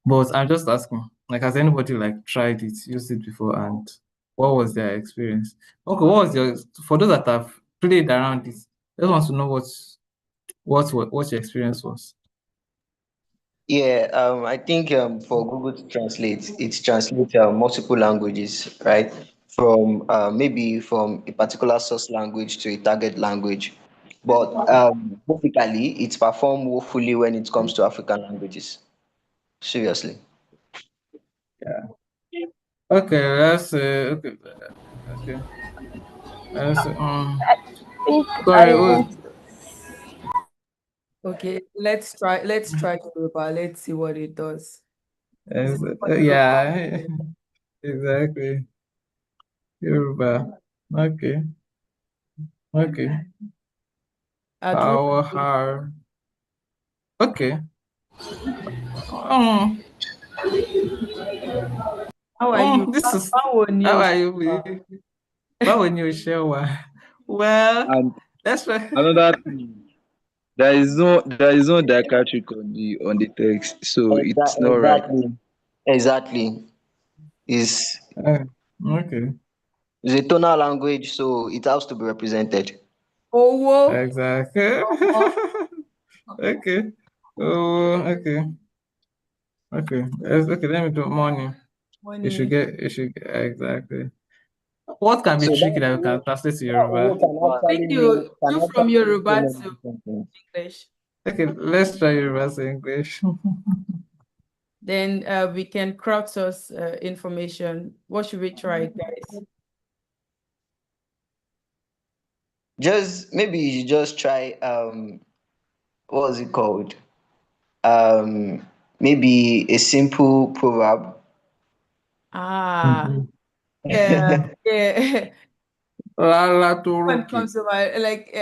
But I'm just asking. Like, has anybody like tried it, used it before, and what was their experience? Okay, what was your for those that have played around it? Just want to know what your experience was. Yeah, I think for Google to translate, it translates multiple languages, right? From maybe from a particular source language to a target language. But basically, it's performed woefully when it comes to African languages. Seriously. Yeah. Okay, let's okay, okay. Let's think sorry, I it was want Okay, let's try Yoruba. Let's see what it does. Is it for yeah, Yoruba? exactly. Yoruba. Okay, okay. Adru, How okay. Um, how are you? this is Báwo ni how o are ṣe you? wà? Báwo ni o ṣe wà? Well, And let's try. another thing, there is no diacritic on the text, so it's not right. Exactly. Exactly. Is Uh, okay, is a tonal language, so it has to be represented. Owó, exactly. ọmọ, Okay. Oh, okay. Okay. Okay. Let me do morning. money. You should get exactly. What can be So tricky that we can translate to that Yoruba? owó can Make actually you do from mean so Yoruba many to different things. English. Okay, let's try Yoruba to English. Then we can crowdsource information. What should we try, guys? Just maybe you should just try what was it called? Maybe a simple proverb. Ah, Mhm. yeah. Lala One Toroke. comes to mind, like I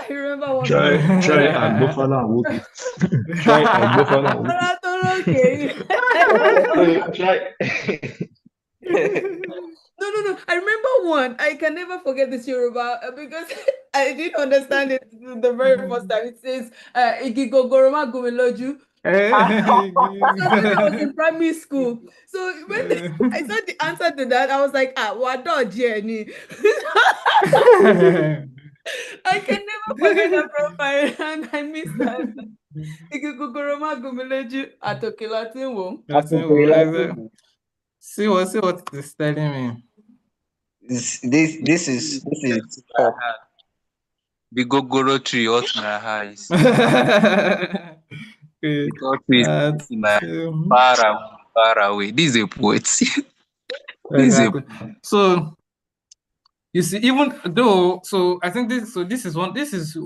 remember one comes Try Agbofala and Woke it. Try Agbofala and Woke it. okay. No, try. No. I remember one. I can never forget this Yoruba because I didn't understand it the very first time. It says, "Igi gogoroma gumiloju." So when I was in primary school, so when I saw the answer to that, I was like, wado Jenny. I can never forget that profile, and I missed that. Igi gogoroma gumiloju atokilatinwo. See what it's telling me. This is tough. The gogoro tree ought my eyes. Okay, The tall tree is that's in my far away. far away. This is a poet. This is a Exactly. So you see, even though, so I think this, so this is one, this is,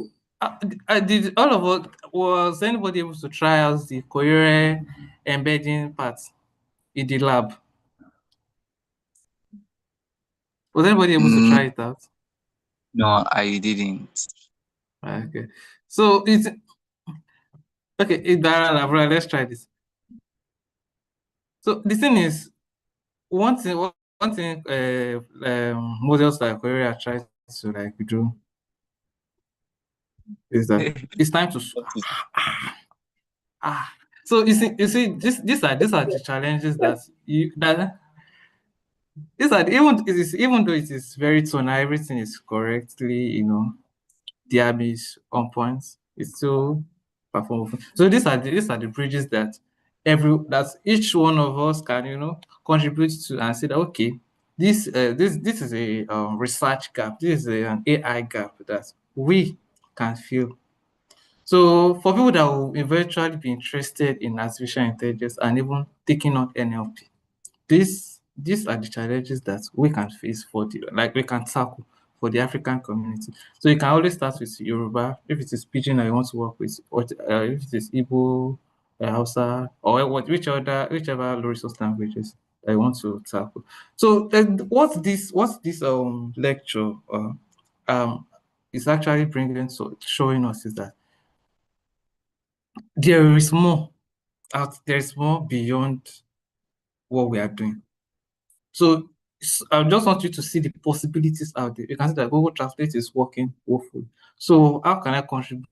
I did all of us, was anybody able to try out the coherent embedding part in the lab? Was anybody able to try it out? No, I didn't. Okay. So it's, okay, Dara, let's try this. So the thing is, one thing, models like Korea try to like do is that it's time to ah. So you see, these are the challenges that you that these are even though it is very tonal, everything is correctly, the army is on point. It's still perform. So these are the bridges that each one of us can contribute to and say that okay, this is a research gap. This is an AI gap that we can fill. So for people that will eventually be interested in artificial intelligence and even taking on NLP, these are the challenges that we can face we can tackle for the African community. So you can always start with Yoruba if it is pidgin that you want to work with, or if it is Igbo, Hausa, or whichever low resource languages that you want to tackle. So what's this lecture is actually bringing, so showing us is that there is more there is more beyond what we are doing. So I just want you to see the possibilities out there. You can see that Google Translate is working woefully. So how can I contribute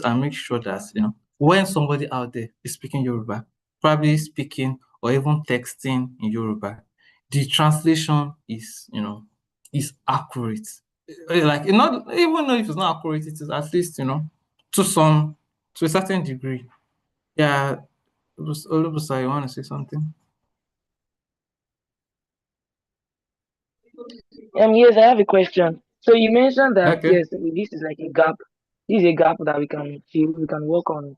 and make sure that when somebody out there is speaking Yoruba, probably speaking or even texting in Yoruba, the translation is accurate. Like not even though if it's not accurate, it is at least to some to a certain degree. Yeah, Olubusa, you want to say something? Yes, I have a question. So you mentioned that Okay. yes, this is like a gap. This is a gap that we can fill. We can work on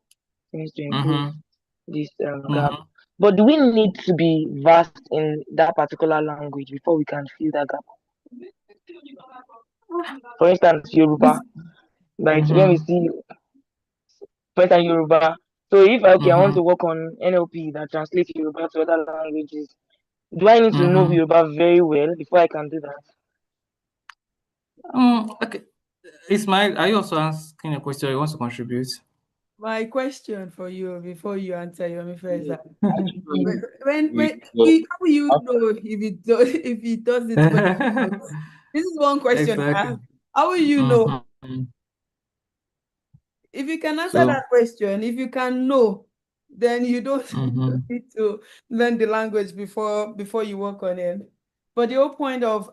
things to improve Mm-hmm. this gap. Mm-hmm. But do we need to be vast in that particular language before we can fill that gap? For instance, Yoruba. Like when we Mm-hmm. see, for instance, Yoruba. So if okay, I want Mm-hmm. to work on NLP that translates Yoruba to other languages, do I need to know Mm-hmm. Yoruba very well before I can do that? Okay. Ismail, are you also asking a question? You want to contribute? My question for you before you answer your first. Actually, When well, how will you know if it does if it does it well or not? This is one question I Exactly. have. How will you know? Mm-hmm. If you can answer So, that question, if you can know, then you don't mm-hmm. need to learn the language before you work on it. But the whole point of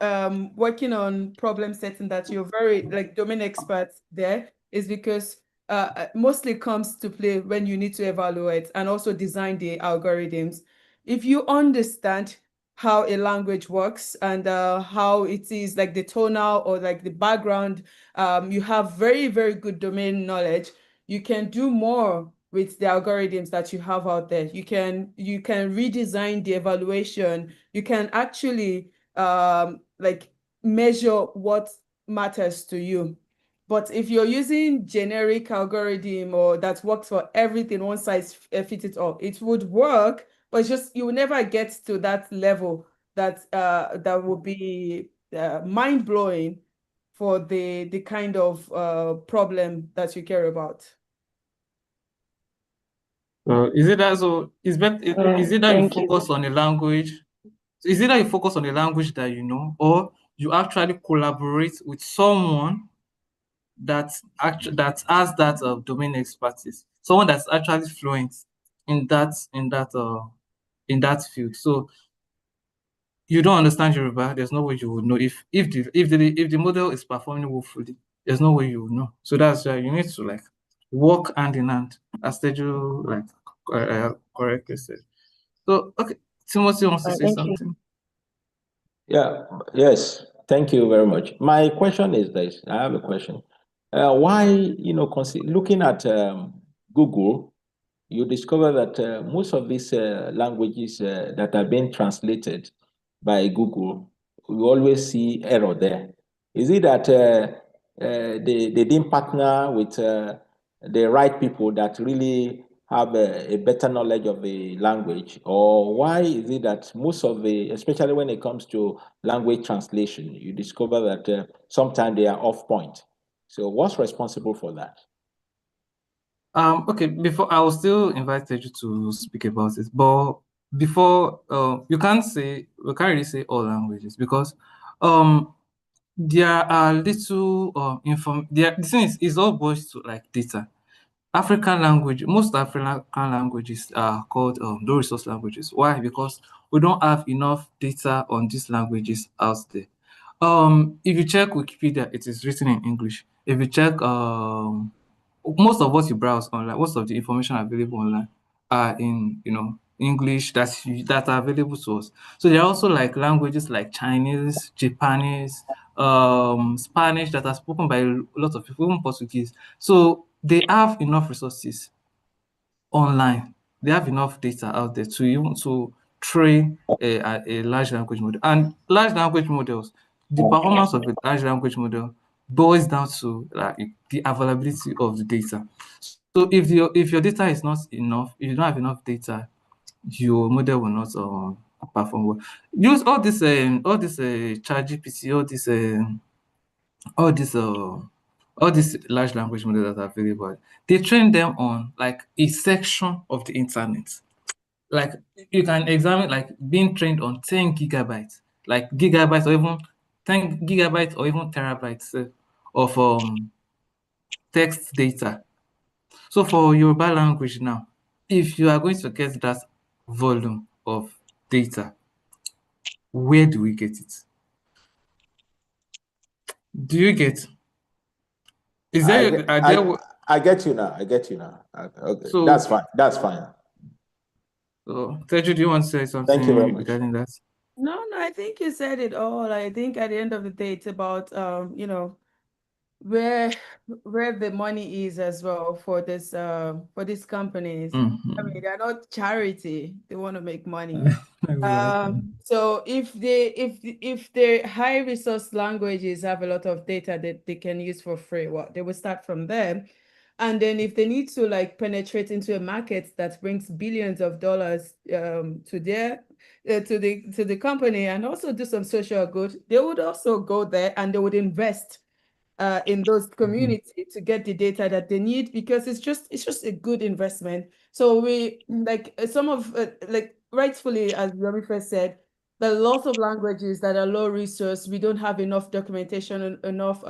working on problem setting that you're very like domain experts there is because mostly comes to play when you need to evaluate and also design the algorithms. If you understand how a language works and how it is like the tonal or like the background, you have very, very good domain knowledge, you can do more with the algorithms that you have out there. You can redesign the evaluation. You can actually like measure what matters to you. But if you're using generic algorithm or that works for everything, one size fits it all, it would work, but it's just you will never get to that level that will be mind blowing for the kind of problem that you care about. is it that so? Is it that you Thank you. focus on a language? Is it that you focus on a language that you know, or you actually collaborate with someone that has that domain expertise, someone that's actually fluent in that field. So you don't understand Yoruba, there's no way you would know if the model is performing woefully. There's no way you would know. So that's why you need to like work hand in hand, as Teju like correctly said. So okay, Timothy wants to say Thank you. something. Yeah, yes. Thank you very much. My question is this. I have a question. Why, looking at Google, you discover that most of these languages that are being translated by Google, we always see error there. Is it that they didn't partner with the right people that really have a better knowledge of the language? Or why is it that most of the, especially when it comes to language translation, you discover that sometimes they are off point? So what's responsible for that? Okay, before I will still invite you to speak about it, but before you can't say we can't really say all languages because um there are little the thing is all boils to like data. African language, most African languages are called low resource languages. Why? Because we don't have enough data on these languages out there. If you check Wikipedia, it is written in English. If you check most of what you browse online, most of the information available online are in English that are available to us. So there are also like languages like Chinese, Japanese, Spanish that are spoken by a lot of people, even Portuguese. So they have enough resources online. They have enough data out there to even to train a large language model. And large language models, the performance of a large language model boils down to like the availability of the data. So if your data is not enough, if you don't have enough data, your model will not perform well. Use all this ChatGPT, all these large language models that are available, they train them on like a section of the internet. Like you can examine like being trained on 10 gigabytes, like gigabytes or even 10 gigabytes or even terabytes of text data. So for Yoruba language now, if you are going to get that volume of data, where do we get it? Do you get? Is I there get, are there I get you now. I get you now. Okay, that's so fine. That's fine. Teju, do you want to say Thank you very something much. regarding that? No, no, I think you said it all. I think at the end of the day, it's about where the money is as well for these companies. I mean, Mhm. they're not charity. They want to make money. Exactly. So if the high resource languages have a lot of data that they can use for free, well, they will start from there. And then if they need to like penetrate into a market that brings billions of dollars to their to the company and also do some social good, they would also go there and they would invest in those community to get the data that they need because it's just a good investment. So we like some of like rightfully, as Robbie first said, there are lots of languages that are low resource. We don't have enough documentation and enough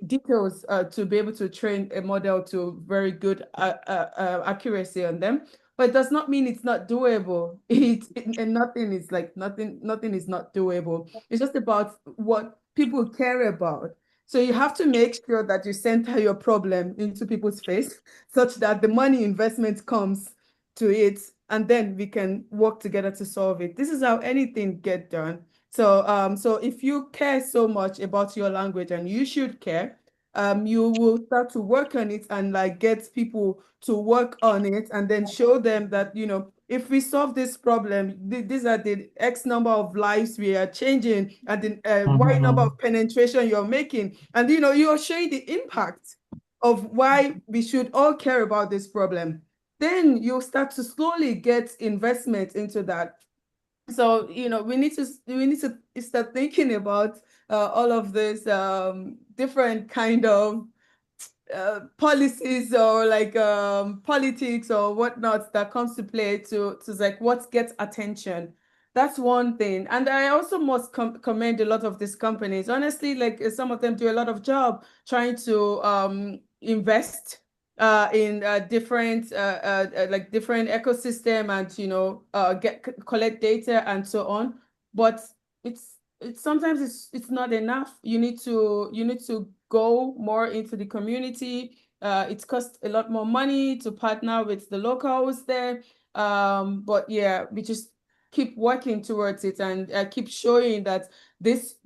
details to be able to train a model to very good accuracy on them. But it does not mean it's not doable. And nothing is like nothing is not doable. It's just about what people care about. So you have to make sure that you center your problem into people's face such that the money investment comes to it and then we can work together to solve it. This is how anything get done. So if you care so much about your language and you should care, you will start to work on it and like get people to work on it and then show them that, if we solve this problem, these are the X number of lives we are changing and the Y number Mhm. of penetration you're making. And, you're showing the impact of why we should all care about this problem. Then you'll start to slowly get investment into that. So, we need to start thinking about all of this different kind of policies or like politics or whatnot that comes to play to like what gets attention. That's one thing. And I also must commend a lot of these companies. Honestly, like some of them do a lot of job trying to invest in different like different ecosystem and collect data and so on. But it's sometimes it's not enough. You need to go more into the community. It costs a lot more money to partner with the locals there. But yeah, we just keep working towards it and keep showing that this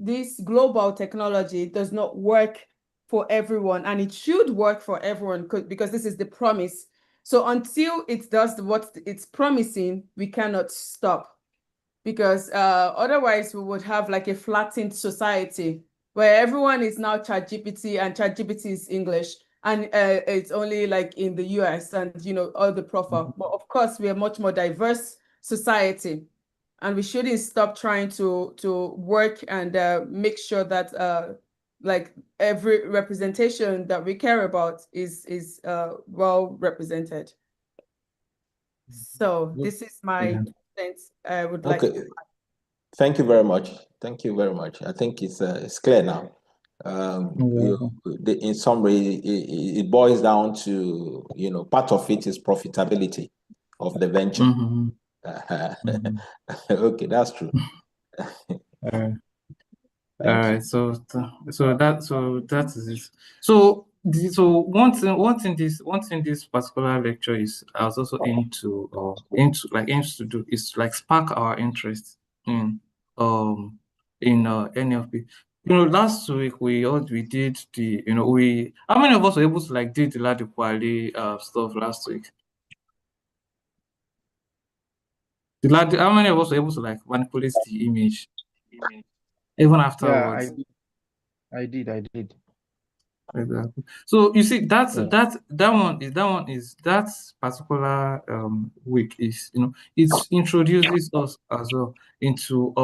global technology does not work for everyone, and it should work for everyone because this is the promise. So until it does what it's promising, we cannot stop, because otherwise we would have like a flattened society where everyone is now ChatGPT, and ChatGPT is English, and it's only like in the US and all the profile. But of course, we are much more diverse society, and we shouldn't stop trying to work and make sure that like every representation that we care about is well represented. So this is my sense. I would like Okay. Thank you very much. Thank you very much. I think it's clear now. In summary, it boils down to, part of it is profitability of the venture. Okay, that's true. All right, so that is it. So one thing this particular lecture is I was also aims to do is to like spark our interest in NLP. Last week we did the we how many of us were able to like do the Ladikwali stuff last week? How many of us were able to like manipulate the image even afterwards? I did. Exactly. So you see, Yeah. that particular week is it introduces us as well into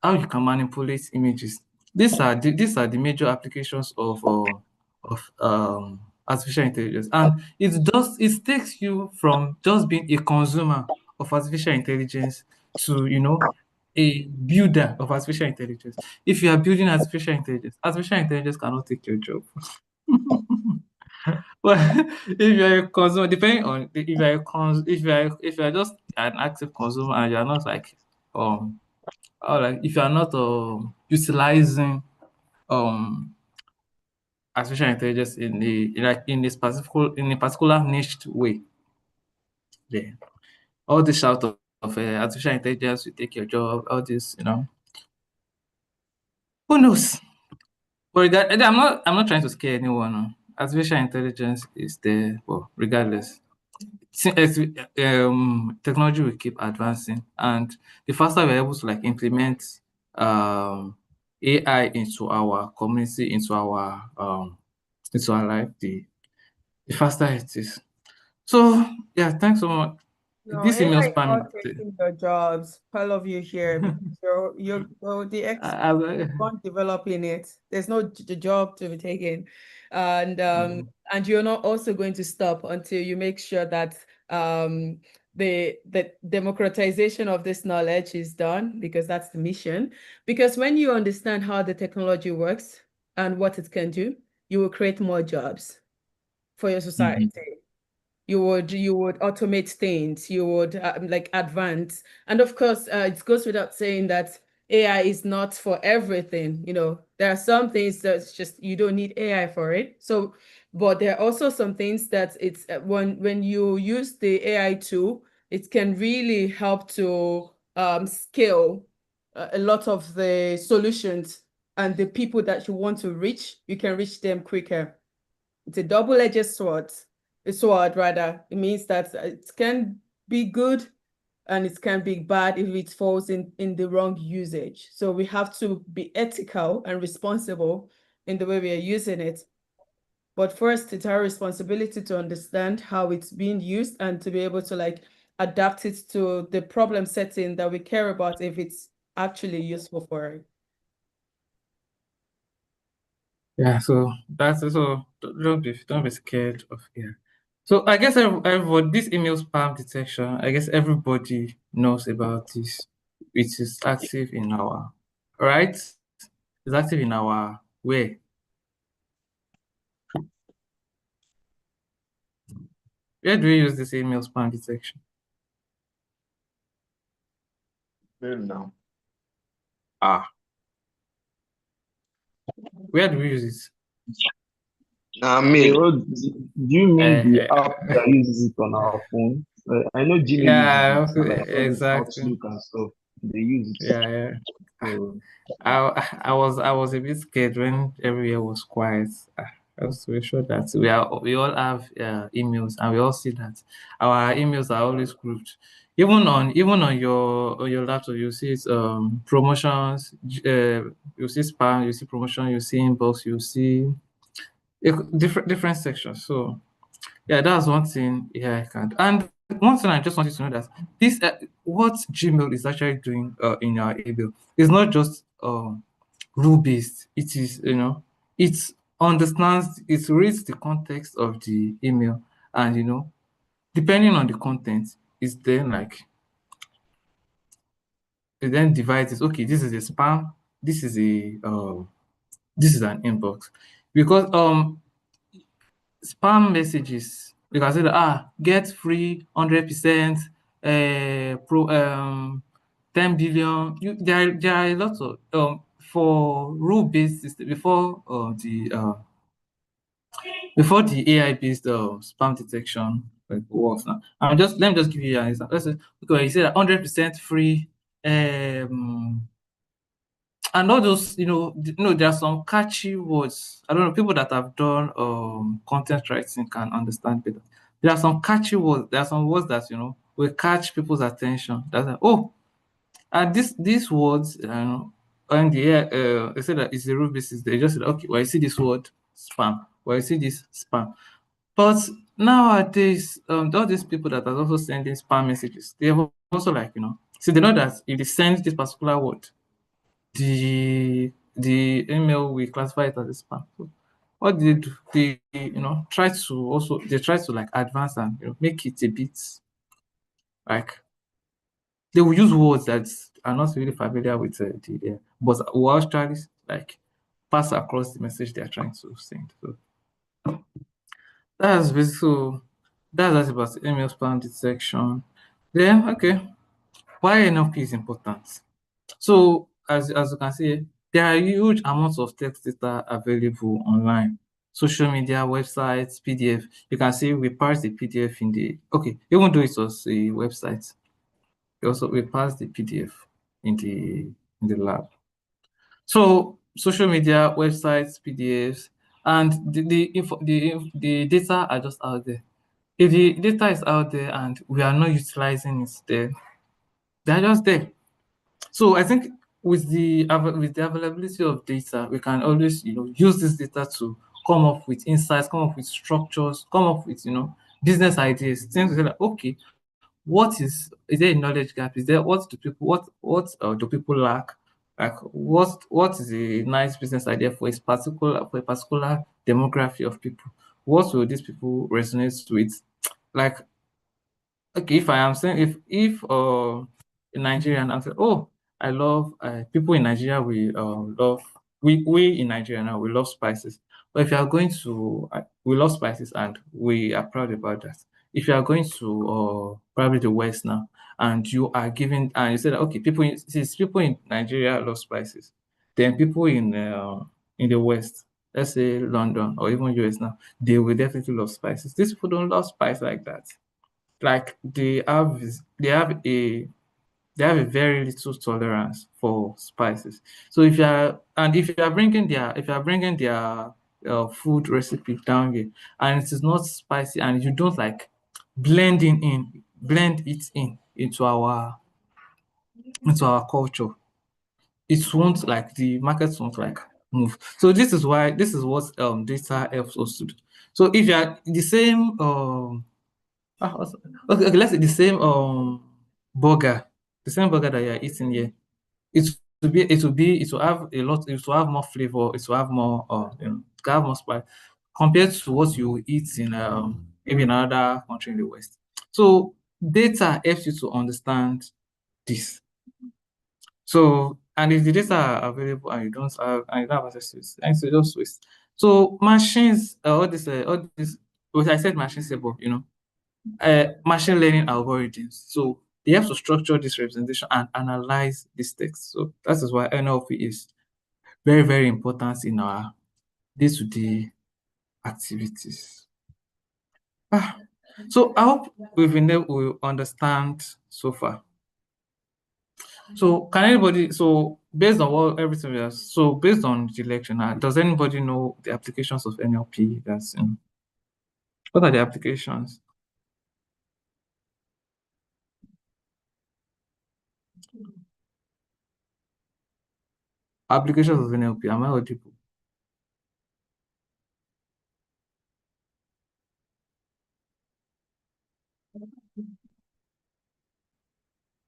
how you can manipulate images. These are the major applications of artificial intelligence, and it takes you from just being a consumer of artificial intelligence to a builder of artificial intelligence. If you are building artificial intelligence cannot take your job. Well, if you're a consumer, depending on if you're if you're just an active consumer and you're not like or like if you're not utilizing um artificial intelligence in a particular niched way, then all this shout of artificial intelligence will take your job, all this, who knows? But I'm not trying to scare anyone. No. Artificial intelligence is there, well, regardless. Technology will keep advancing, and the faster we're able to like implement AI into our community, into our life, the faster it is. So yeah, thanks so much. No, This AI email is spam. not taking your jobs. All of you here, because you're the expert on developing it. There's no job to be taken, and you're not also going to stop until you make sure that the democratization of this knowledge is done, because that's the mission. Because when you understand how the technology works and what it can do, you will create more jobs for your society. You would automate things, you would like advance. And of course, it goes without saying that AI is not for everything. There are some things that's just you don't need AI for it. So, but there are also some things that it's when you use the AI tool, it can really help to scale a lot of the solutions, and the people that you want to reach, you can reach them quicker. It's a double-edged sword. A sword, rather. It means that it can be good and it can be bad if it falls in the wrong usage. So we have to be ethical and responsible in the way we are using it. But first, it's our responsibility to understand how it's being used and to be able to like adapt it to the problem setting that we care about if it's actually useful for it. Yeah, so that's also don't be scared of AI. So I guess everybody, this email spam detection, I guess everybody knows about this. It is active in our right. It's active in our way. Where do we use this email spam detection? No. Where do we use it? Mail. Do you mean the app that uses it on our phone? I know Gmail Yeah, uses it, and like all this exactly. Outlook and stuff, they use it. Yeah. So I was a bit scared when everywhere was quiet. Also we show that we all have emails, and we all see that our emails are always grouped. Even on your laptop, you see it's promotions, you see spam, you see promotion, you see inbox, you see different sections. So yeah, that's one thing. Yeah, I can. And one thing I just wanted to know that this what Gmail is actually doing in our email is not just rule based. It is, it understands, it reads the context of the email, and depending on the content, it's then like it then divides it. Okay, this is a spam. This is this is an inbox, because spam messages, you can say that get free 100% pro 10 billion. There are a lot of for rule based system before the AI based spam detection like works now. Let me just give you an example. Let's say, okay, you say that 100% free, and all those, there are some catchy words. I don't know, people that have done content writing can understand better. There are some catchy words. There are some words that will catch people's attention. That's like, oh, and these words, and they say that it's a rule basis. They just say, okay, well, I see this word spam. Well, I see this spam. But nowadays, all these people that are also sending spam messages, they have also, like, so they know that if they send this particular word, the email will classify it as a spam. So what they do, they try to like advance and make it a bit like, they will use words that are not really familiar with but will actually like pass across the message they are trying to send. So that's basically, that's about email spam detection. Then okay, why NLP is important. So as you can see, there are huge amounts of text data available online. Social media, websites, PDF. You can see we parse the PDF in the even though it was a website, we pass the PDF in the lab. So social media, websites, PDFs, and the data are just out there. If the data is out there and we are not utilizing it, then they're just there. So I think with the availability of data, we can always use this data to come up with insights, come up with structures, come up with business ideas, things to say like, okay, is there a knowledge gap? Is there what do people lack? Like what is a nice business idea for a particular demography of people? What will these people resonate with? Like, okay, if I am saying, if in Nigeria, and I'm saying, oh, I love people in Nigeria, we in Nigeria now, we love spices. But if you are going to we love spices and we are proud about that. If you are going to probably the West now, and you say that, okay, since people in Nigeria love spices, then people in the West, let's say London or even US now, they will definitely love spices. These people don't love spice like that. Like they have a very little tolerance for spices. So if you are bringing their food recipe down here, and it is not spicy, and you don't like blend it into our culture, it won't, like, the market won't like move. So this is what data helps us to do. So if you are the same okay, let's say the same burger that you are eating here, it will have a lot, it will have more flavor, it will have more it will have more spice compared to what you eat in maybe in another country in the West. So data helps you to understand this. So, and if the data are available and you don't have access to it, and so just waste. So machines, all this, what I said machines say, but machine learning algorithms. So they have to structure this representation and analyze this text. So that is why NLP is very, very important in our day-to-day activities. So I hope we've been able to understand so far. So can anybody, so based on what everything else, so based on the election, does anybody know the applications of NLP? What are the applications? Applications of NLP. Am I audible?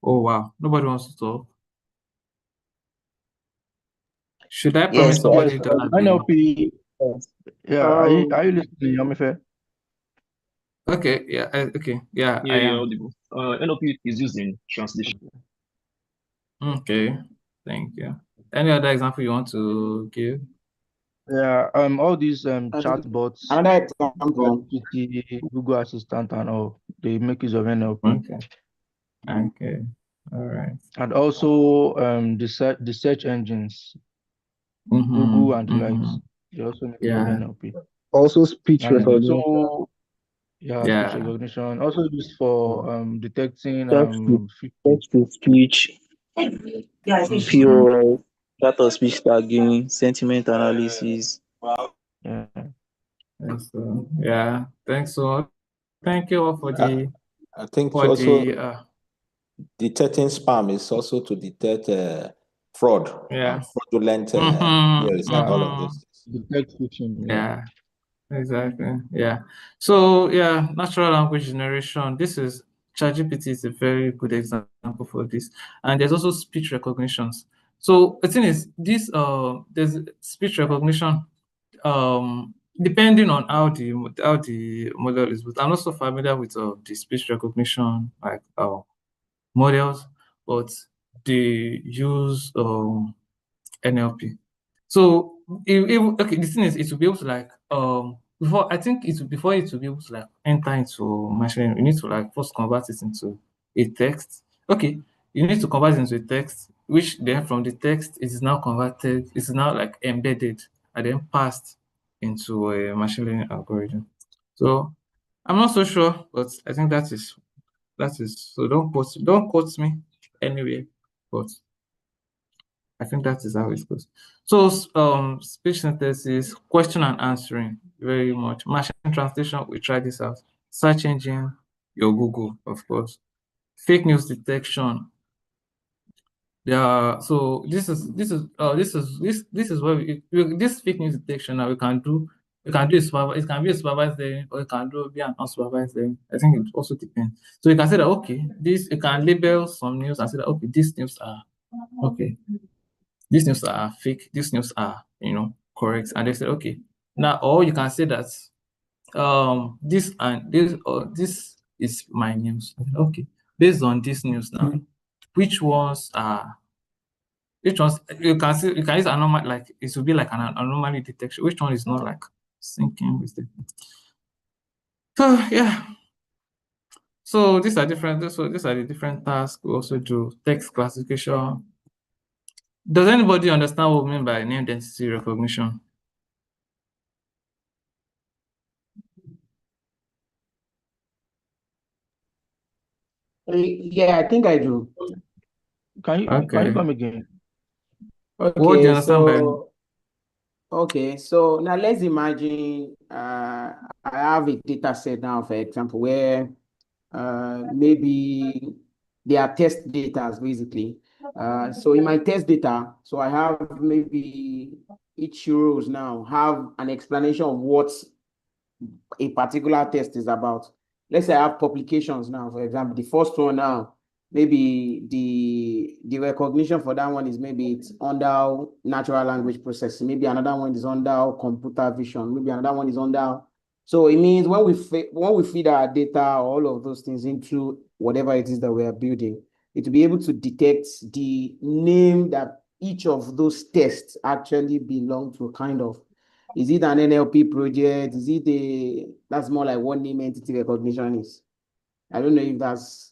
Oh wow, nobody wants to talk. Should I Yes, promise somebody Yes, $1 bill? NLP. Yeah, are you listening, Yomife? Okay, yeah, okay, yeah, Yeah, I you're am. audible. NLP is used in translation. Okay, thank you. Any other example you want to give? Yeah, all these And chatbots, another example. GPT, Google Assistant, and all, they make use of NLP. Okay, okay, all right. And also the search engines, Google and the Mm-hmm. likes, they also make use of Yeah, NLP. Also speech And recognition. also, yeah, speech yeah. recognition, also used for detecting Text to speech, Mm-hmm. POS, data to speech tagging, sentiment analysis. yeah. Yes, so, yeah. Thanks so. Thank you all I think for also the detecting spam is also to detect fraud, yeah. fraudulent Mm-hmm. emails and all of Mm-hmm. those things. Detect phishing, yeah. Yeah. Exactly. Yeah. So yeah, natural language generation. This is ChatGPT is a very good example for this. And there's also speech recognitions. So the thing is, this there's speech recognition depending on how the model is. But I'm not so familiar with the speech recognition like models, but they use NLP. So okay, the thing is, it will be able to like before I think it will before it will be able to like enter into machine learning, you need to like first convert it into a text. Okay, you need to convert it into a text, which then from the text it is now converted, it is now like embedded and then passed into a machine learning algorithm. So I'm not so sure, but I think that is so don't quote me anyway, but I think that is how it goes. So, speech synthesis, question and answering, very much. Machine translation, we try this out. Search engine, your Google, of course. Fake news detection. Yeah. So this is what this fake news detection now we can do. We can do it can be a supervised learning or it can do be an unsupervised learning. I think it also depends. So you can say that okay, this you can label some news and say that okay, these news are okay. These news are fake, these news are, correct. And they said, okay, now, or you can say that this and this or this is my news. Okay, based on this news now, which ones are you can use anomaly like it will be like an anomaly detection. Which one is not like syncing with it? So yeah. So these are different. So these are the different tasks we also do. Text classification. Does anybody understand what we mean by name density recognition? Yeah, I think I do. Can you Okay. come again? What do you Okay, understand by so now let's imagine I have a data set now, for example, where maybe they are test data basically. So in my test data, so I have maybe each rows now have an explanation of what a particular test is about. Let's say I have publications now, for example, the first one now, maybe the recognition for that one is maybe it's under natural language processing, maybe another one is under computer vision, maybe another one is under. So it means when we feed our data, all of those things into whatever it is that we are building, it will be able to detect the name that each of those tests actually belong to, kind of. Is it an NLP project? Is it that's more like what name entity recognition is? I don't know if that's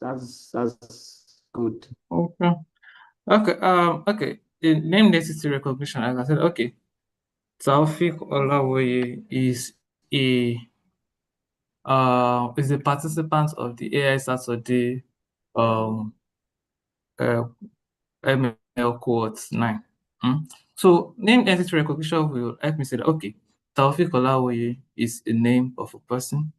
good. okay. Okay. Okay. The name density recognition, like I said, okay. Taufik Olawoye a is a participant of the AI Saturday um uh, quote 9. So name entity recognition will help me say that, okay, Taufik Olawoye is a name of a person.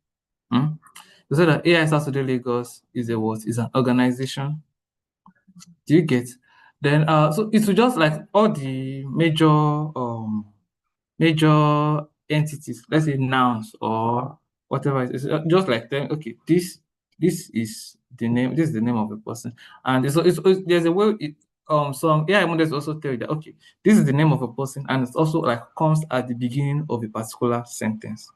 So that AI Saturday Lagos is a what? Is an organization. Do you get? Then so it will just like all the major entities, let's say nouns or whatever it is, just like them, okay, this is the name, this is the name of a person. And there's a way some AI models also tell you that, okay, this is the name of a person, and it's also like comes at the beginning of a particular sentence.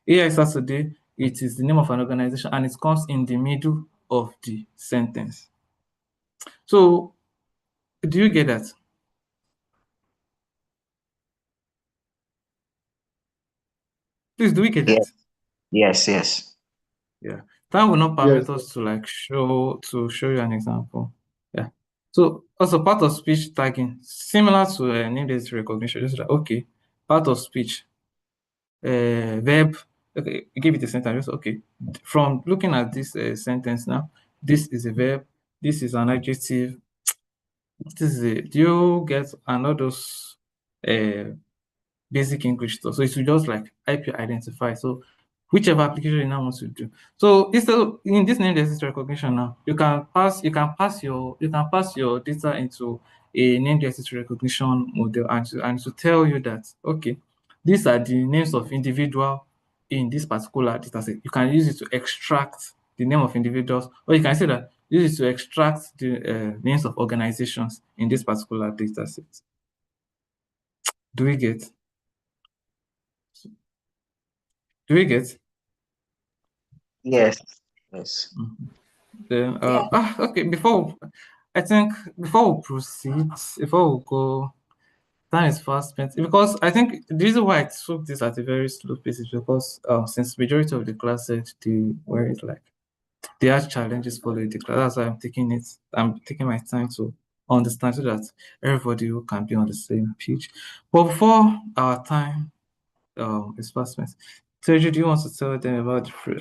AI Saturday, it is the name of an organization and it comes in the middle of the sentence. So do you get that? Please, do we get that? Yes. Yeah. Time will not Yes. permit us to like show you an example. Yeah. So also part of speech tagging, similar to name-based recognition, just like, okay, part of speech, verb, okay, give it a sentence, just okay. From looking at this sentence now, this is a verb, this is an adjective, this is a, do you get another basic English stuff? So it will just like IP identify. So whichever application you now want to do. So instead of in this name disease recognition now, you can pass your data into a name disease recognition model and to tell you that, okay, these are the names of individual in this particular data set. You can use it to extract the name of individuals, or you can say that use it to extract the names of organizations in this particular data set. Do we get? Do we get? Yes. Then okay, I think before we proceed, before we go, time is fast spent because I think the reason why I took this at a very slow pace is because since majority of the classes they were like they had challenges following the class. That's why I'm taking my time to understand so that everybody can be on the same page. But before our time is fast spent, Teju, do you want to tell them about do you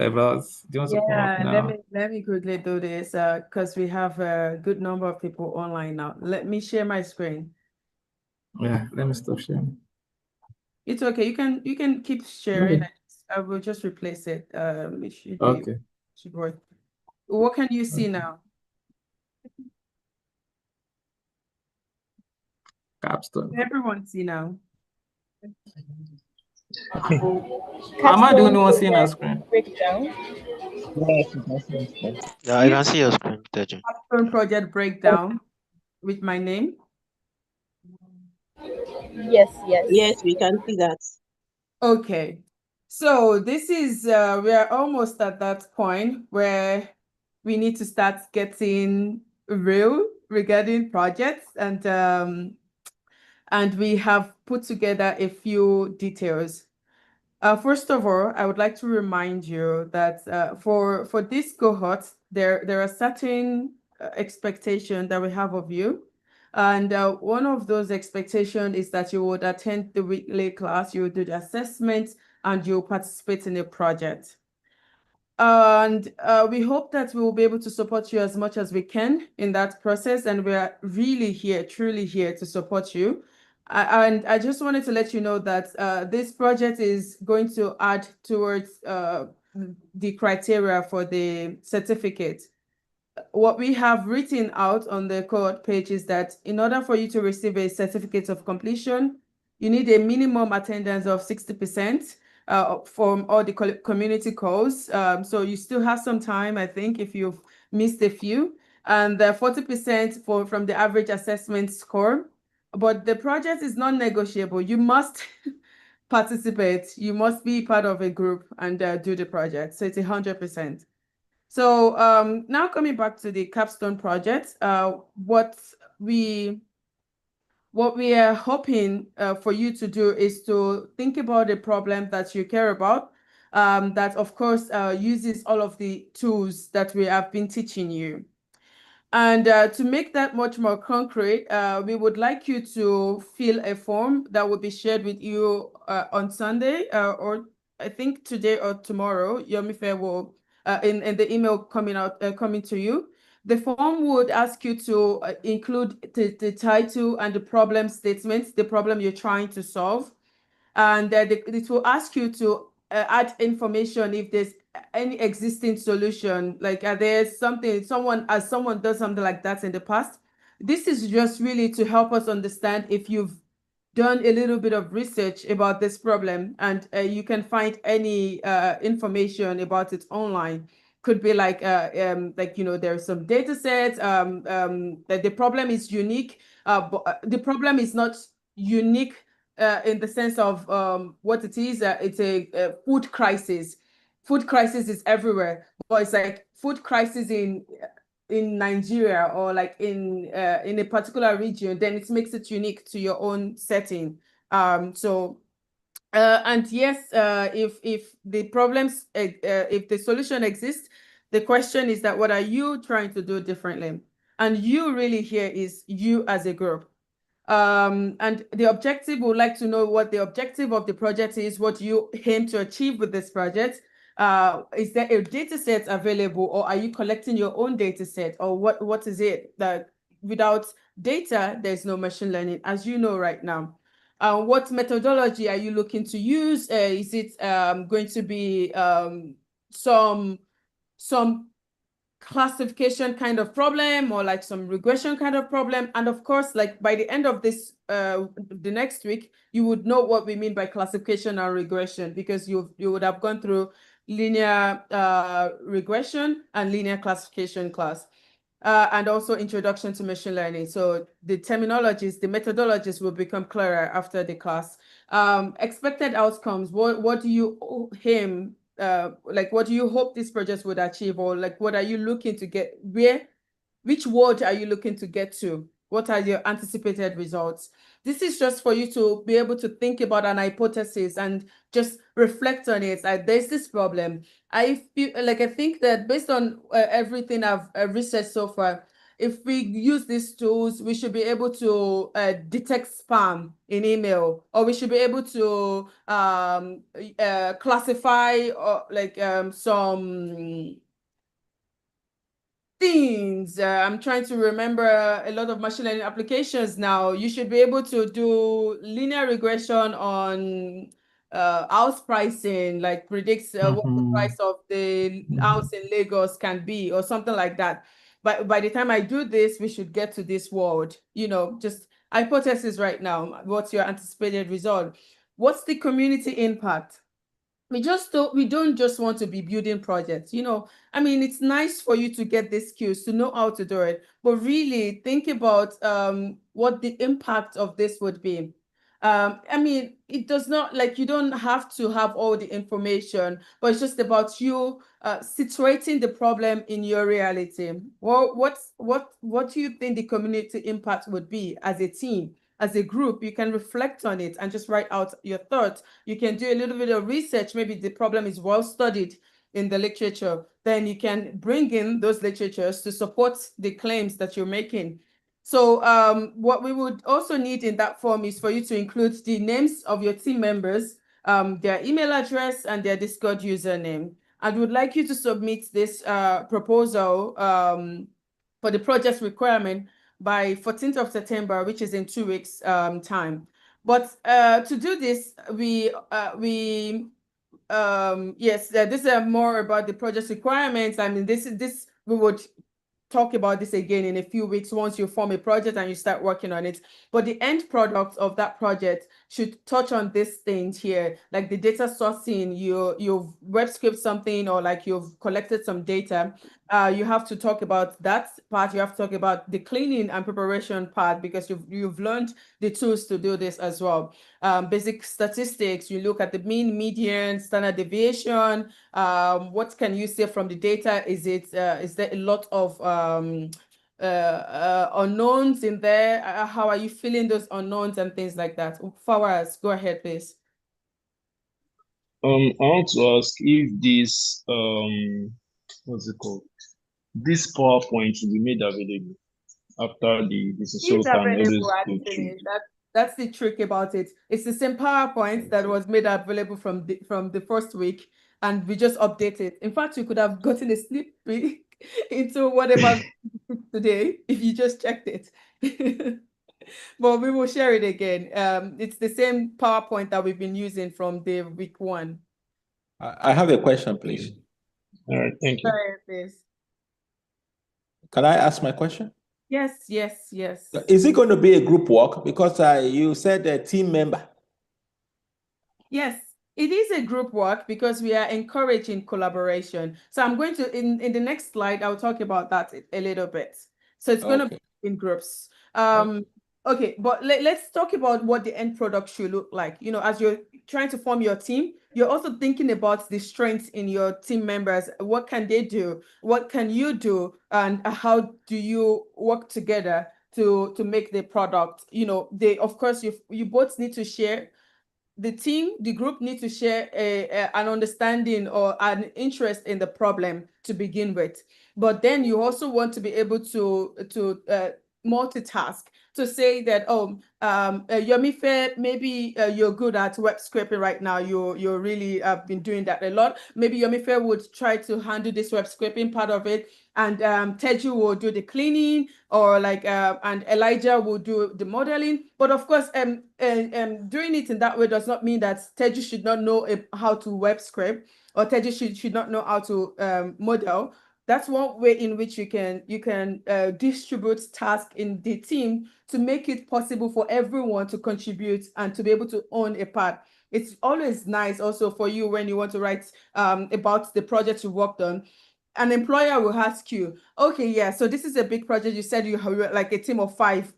want to come up Yeah, now? let me quickly do this because we have a good number of people online now. Let me share my screen. Yeah, let me stop sharing. It's okay. You can keep sharing. Okay. I will just replace it. It Okay. should work. What can you see now? Capstone. Everyone see now. Am I the only one Capstone seeing our screen? breakdown. Yeah, I can see your screen, Teju. Capstone project breakdown with my name. Yes. Yes, we can see that. Okay. So this is we are almost at that point where we need to start getting real regarding projects and we have put together a few details. First of all, I would like to remind you that for this cohort, there are certain expectations that we have of you. And one of those expectations is that you would attend the weekly class, you will do the assessment, and you'll participate in a project. And we hope that we will be able to support you as much as we can in that process. And we are really here, truly here to support you. And I just wanted to let you know that this project is going to add towards the criteria for the certificate. What we have written out on the code page is that in order for you to receive a certificate of completion, you need a minimum attendance of 60% from all the community calls. So you still have some time, I think, if you've missed a few, and 40% from the average assessment score. But the project is non-negotiable. You must participate. You must be part of a group and do the project. So it's 100%. So now coming back to the capstone project, what we are hoping for you to do is to think about a problem that you care about, that of course uses all of the tools that we have been teaching you. And to make that much more concrete, we would like you to fill a form that will be shared with you on Sunday, or I think today or tomorrow. Yomife will in the email coming to you. The form would ask you to include the title and the problem statements, the problem you're trying to solve. And it will ask you to add information if there's any existing solution, like there's something, someone does something like that in the past. This is just really to help us understand if you've done a little bit of research about this problem, and you can find any information about it online. Could be like there's some data sets, that the problem is unique, but the problem is not unique in the sense of what it is. It's a food crisis. Food crisis is everywhere, but it's like food crisis in Nigeria or like in a particular region, then it makes it unique to your own setting. And yes, if the problems, if the solution exists, the question is that what are you trying to do differently? And you really here is you as a group. And the objective, we would like to know what the objective of the project is, what you aim to achieve with this project. Is there a data set available, or are you collecting your own data set, or what is it? That without data, there's no machine learning, as you know right now. What methodology are you looking to use? Is it going to be some classification kind of problem, or like some regression kind of problem? And of course, like by the end of this, the next week, you would know what we mean by classification and regression, because you would have gone through linear regression and linear classification class. And also introduction to machine learning. So the terminologies, the methodologies will become clearer after the class. Expected outcomes, what do you aim, like what do you hope this project would achieve, or like what are you looking to get, which word are you looking to get to? What are your anticipated results? This is just for you to be able to think about an hypothesis and just reflect on it. There's this problem. I think that based on everything I've researched so far, if we use these tools, we should be able to detect spam in email, or we should be able to classify some things. I'm trying to remember a lot of machine learning applications now. You should be able to do linear regression on house pricing, like predicts what the price of the house in Lagos can be, or something like that. But by the time I do this, we should get to this world, just hypothesis right now. What's your anticipated result? What's the community impact? We don't just want to be building projects, I mean, it's nice for you to get the skills to know how to do it, but really think about what the impact of this would be. I mean, it does not, like, you don't have to have all the information, but it's just about you situating the problem in your reality. Well, what do you think the community impact would be as a team? As a group, you can reflect on it and just write out your thoughts. You can do a little bit of research. Maybe the problem is well studied in the literature. Then you can bring in those literatures to support the claims that you're making. So what we would also need in that form is for you to include the names of your team members, their email address, and their Discord username. I would like you to submit this proposal for the project requirement by 14th of September, which is in 2 weeks time. But to do this, yes, this is more about the project requirements. I mean, we would talk about this again in a few weeks once you form a project and you start working on it. But the end product of that project should touch on these things here, like the data sourcing. You've web script something, or like you've collected some data. You have to talk about that part. You have to talk about the cleaning and preparation part, because you've learned the tools to do this as well. Basic statistics, you look at the mean, median, standard deviation. What can you say from the data? Is there a lot of unknowns in there? How are you filling those unknowns and things like that? Fawaz, go ahead, please. I want to ask if this what's it called? This PowerPoint will be made available after this, so It's can available, always go through. actually. That's the trick about it. It's the same PowerPoint that was made available from the first week, and we just updated. In fact, you could have gotten a sneak peek into whatever today if you just checked it. But we will share it again. It's the same PowerPoint that we've been using from the week 1. I have a question, please. All right, thank you. Sorry, please. Can I ask my question? Yes, yes, yes. Is it going to be a group work? Because you said a team member. Yes, it is a group work because we are encouraging collaboration. So I'm going to, in the next slide, I'll talk about that a little bit. So it's going to be in groups. Okay, but let's talk about what the end product should look like. You know, as you're trying to form your team, you're also thinking about the strengths in your team members. What can they do? What can you do? And how do you work together to make the product? You know, of course, you both need to share. The group needs to share an understanding or an interest in the problem to begin with. But then you also want to be able to multitask, to say that, Yomife, maybe you're good at web scraping right now. You're really been doing that a lot. Maybe Yomife would try to handle this web scraping part of it, and Teju will do the cleaning, or and Elijah will do the modeling. But of course, doing it in that way does not mean that Teju should not know how to web scrape, or Teju should not know how to model. That's one way in which you can distribute tasks in the team to make it possible for everyone to contribute and to be able to own a part. It's always nice also for you when you want to write about the project you worked on. An employer will ask you, okay, yeah, so this is a big project. You said you have like a team of 5.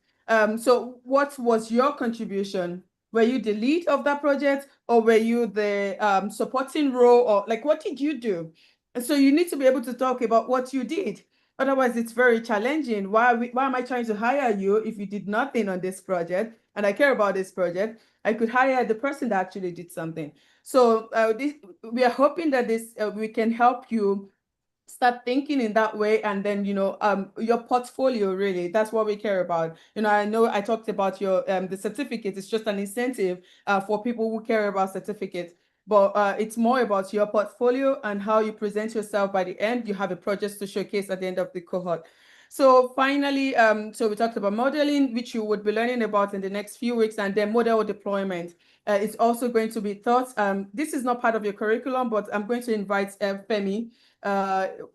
So what was your contribution? Were you the lead of that project, or were you the supporting role, or like, what did you do? And so you need to be able to talk about what you did. Otherwise, it's very challenging. Why am I trying to hire you if you did nothing on this project and I care about this project? I could hire the person that actually did something. So we are hoping that we can help you start thinking in that way. And then, your portfolio, really, that's what we care about. I know I talked about your the certificate. It's just an incentive for people who care about certificates. But it's more about your portfolio and how you present yourself by the end. You have a project to showcase at the end of the cohort. So finally, so we talked about modeling, which you would be learning about in the next few weeks, and then model deployment. It's also going to be taught. This is not part of your curriculum, but I'm going to invite Femi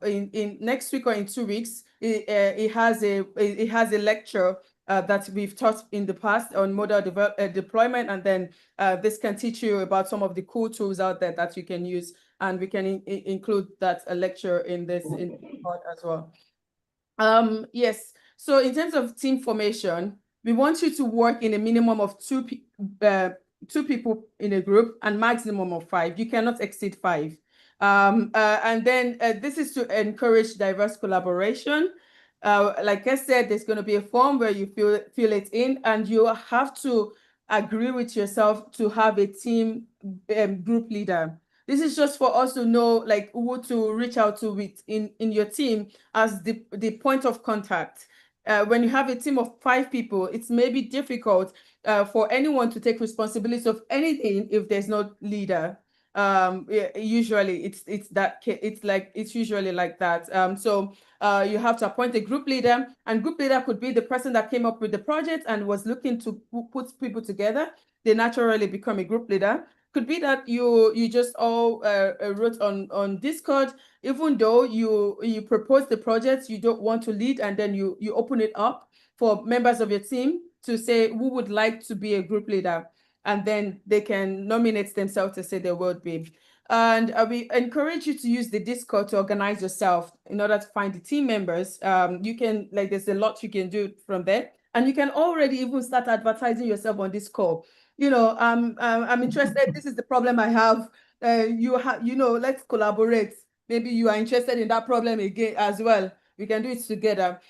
in next week or in 2 weeks. It has a lecture that we've taught in the past on model deployment, and then this can teach you about some of the cool tools out there that you can use, and we can include that lecture in this part as well. Yes, so in terms of team formation, we want you to work in a minimum of 2 people in a group and maximum of 5. You cannot exceed 5. And then this is to encourage diverse collaboration. Like I said, there's going to be a form where you fill it in, and you have to agree with yourself to have a team group leader. This is just for us to know, like, who to reach out to in your team as the point of contact. When you have a team of 5 people, it's maybe difficult for anyone to take responsibility of anything if there's no leader. Usually it's usually like that. So you have to appoint a group leader, and group leader could be the person that came up with the project and was looking to put people together. They naturally become a group leader. Could be that you just all wrote on Discord, even though you propose the project, you don't want to lead, and then you open it up for members of your team to say who would like to be a group leader, and then they can nominate themselves to say they would be. And we encourage you to use the Discord to organize yourself in order to find the team members. You can, there's a lot you can do from there, and you can already even start advertising yourself on this call. I'm interested. This is the problem I have. Let's collaborate. Maybe you are interested in that problem again as well. We can do it together.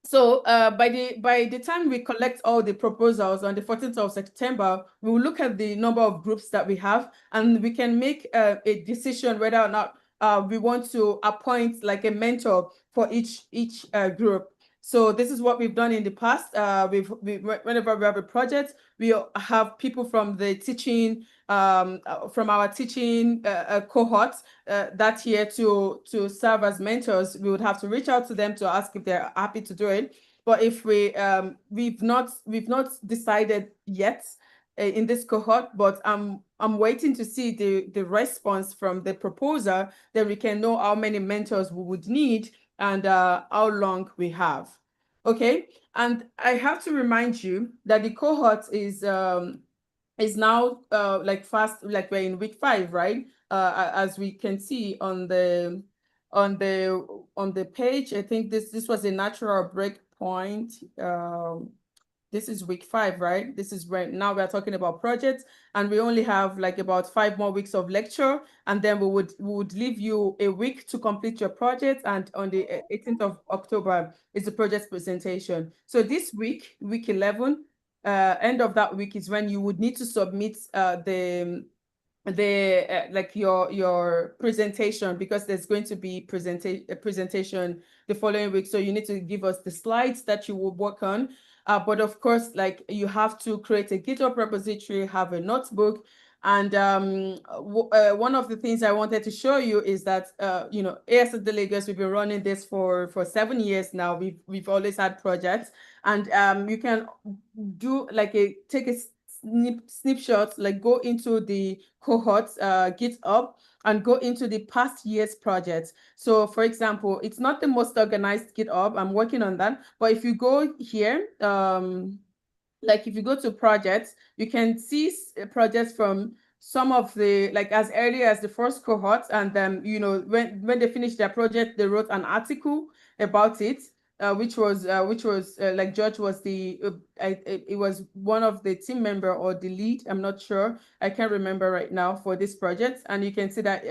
So by the time we collect all the proposals on the 14th of September, we will look at the number of groups that we have, and we can make a decision whether or not we want to appoint like a mentor for each group. So this is what we've done in the past. Whenever we have a project, we have people from the teaching, from our teaching cohort that year to serve as mentors. We would have to reach out to them to ask if they're happy to do it. But if we've not decided yet in this cohort, but I'm waiting to see the response from the proposer, then we can know how many mentors we would need and how long we have. Okay, and I have to remind you that the cohort is now like we're in week 5, right? As we can see on the page, I think this was a natural break point. This is week 5, right? This is right now we're talking about projects, and we only have like about 5 more weeks of lecture, and then we would leave you a week to complete your project, and on the 18th of October is the project presentation. So this week, week 11, end of that week is when you would need to submit like your presentation, because there's going to be a presentation the following week. So you need to give us the slides that you will work on. But of course, like, you have to create a GitHub repository, have a notebook. And one of the things I wanted to show you is that, AS at the Lagos, we've been running this for 7 years now. We've always had projects, and you can do like take a snapshot, like go into the cohorts GitHub and go into the past year's projects. So for example, it's not the most organized GitHub, I'm working on that, but if you go here, like if you go to projects, you can see projects from some of the, like as early as the first cohort, and then when they finished their project, they wrote an article about it, which was like George was it was one of the team member or the lead, I'm not sure, I can't remember right now, for this project. And you can see that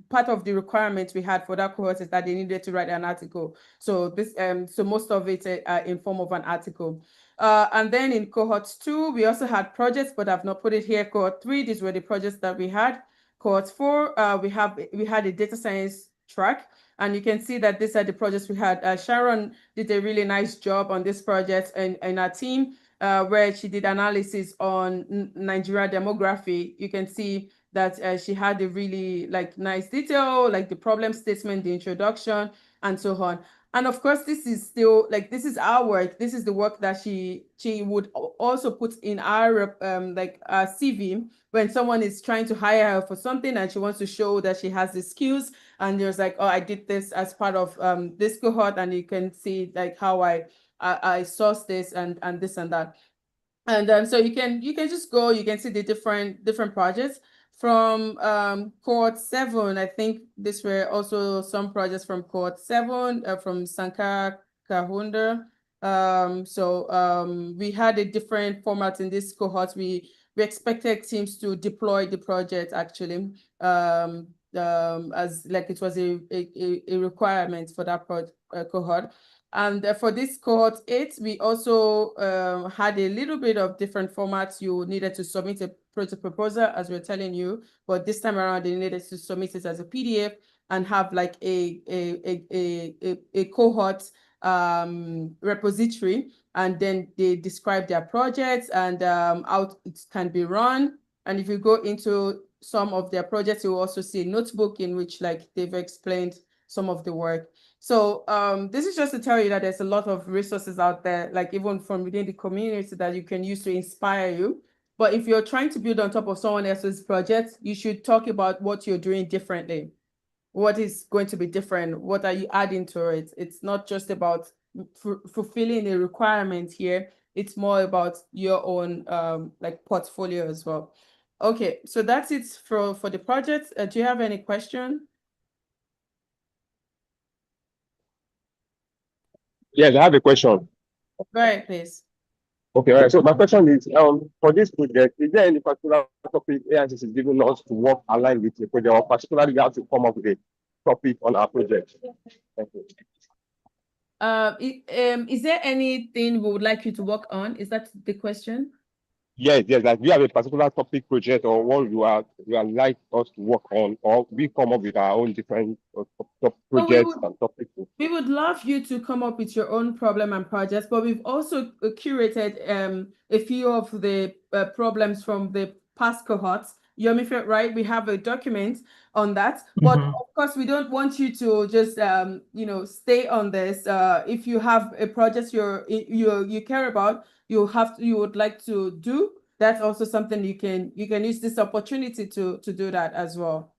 part of the requirements we had for that cohort is that they needed to write an article. So this so most of it in form of an article. And then in cohort 2, we also had projects, but I've not put it here. Cohort 3, these were the projects that we had. Cohort 4, we had a data science track, and you can see that these are the projects we had. Sharon did a really nice job on this project and our team, where she did analysis on Nigeria demography. You can see that she had a really nice detail, like the problem statement, the introduction, and so on. And of course, this is still this is our work. This is the work that she would also put in our our CV when someone is trying to hire her for something and she wants to show that she has the skills. And there's like, oh, I did this as part of this cohort, and you can see like how I sourced this and this and that. And so you can just go, you can see the different projects from cohort 7. I think these were also some projects from cohort 7 from Sankar Kahunda. We had a different format in this cohort. We expected teams to deploy the project actually, as like it was a requirement for that cohort. And for this cohort 8, we also had a little bit of different formats. You needed to submit a project proposal, as we're telling you, but this time around, they needed to submit it as a PDF and have like a cohort repository, and then they describe their projects and how it can be run. And if you go into some of their projects, you will also see a notebook in which like they've explained some of the work. So this is just to tell you that there's a lot of resources out there, like even from within the community, that you can use to inspire you. But if you're trying to build on top of someone else's project, you should talk about what you're doing differently. What is going to be different? What are you adding to it? It's not just about fulfilling a requirement here. It's more about your own like portfolio as well. Okay, so that's it for the project. Do you have any question? Yes, I have a question. Go ahead, please. Okay, all right. So my question is, for this project, is there any particular topic AICC is giving us to work aligned with the project, or particularly we have to come up with a topic on our project? Thank you. Is there anything we would like you to work on? Is that the question? Yes, yes. Like, do you have a particular topic project or one you are like us to work on, or we come up with our own different Oh, we projects would and topics? we would love you to come up with your own problem and projects, but we've also curated a few of the problems from the past cohorts. Yomife, right? We have a document on that, but of course, we don't want you to just stay on this. If you have a project you care about, you would like to do, that's also something you can use this opportunity to do that as well.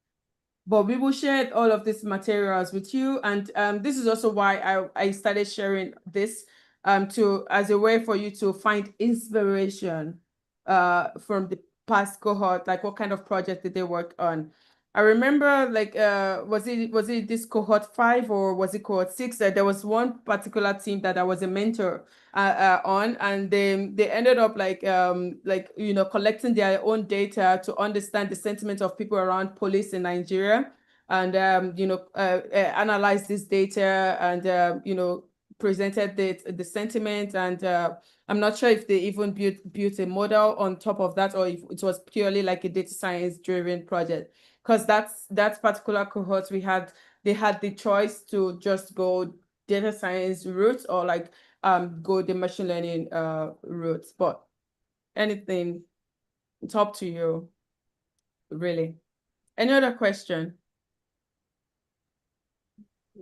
But we will share all of these materials with you. And this is also why I started sharing this as a way for you to find inspiration from the past cohort, like what kind of project did they work on. I remember, like, was it this cohort 5 or was it cohort 6? There was one particular team that I was a mentor on, and they ended up collecting their own data to understand the sentiment of people around police in Nigeria, and analyze this data and presented the sentiment, and I'm not sure if they even built a model on top of that, or if it was purely like a data science driven project. Because that particular cohort they had the choice to just go data science route or like go the machine learning route. But anything, it's up to you, really. Any other question?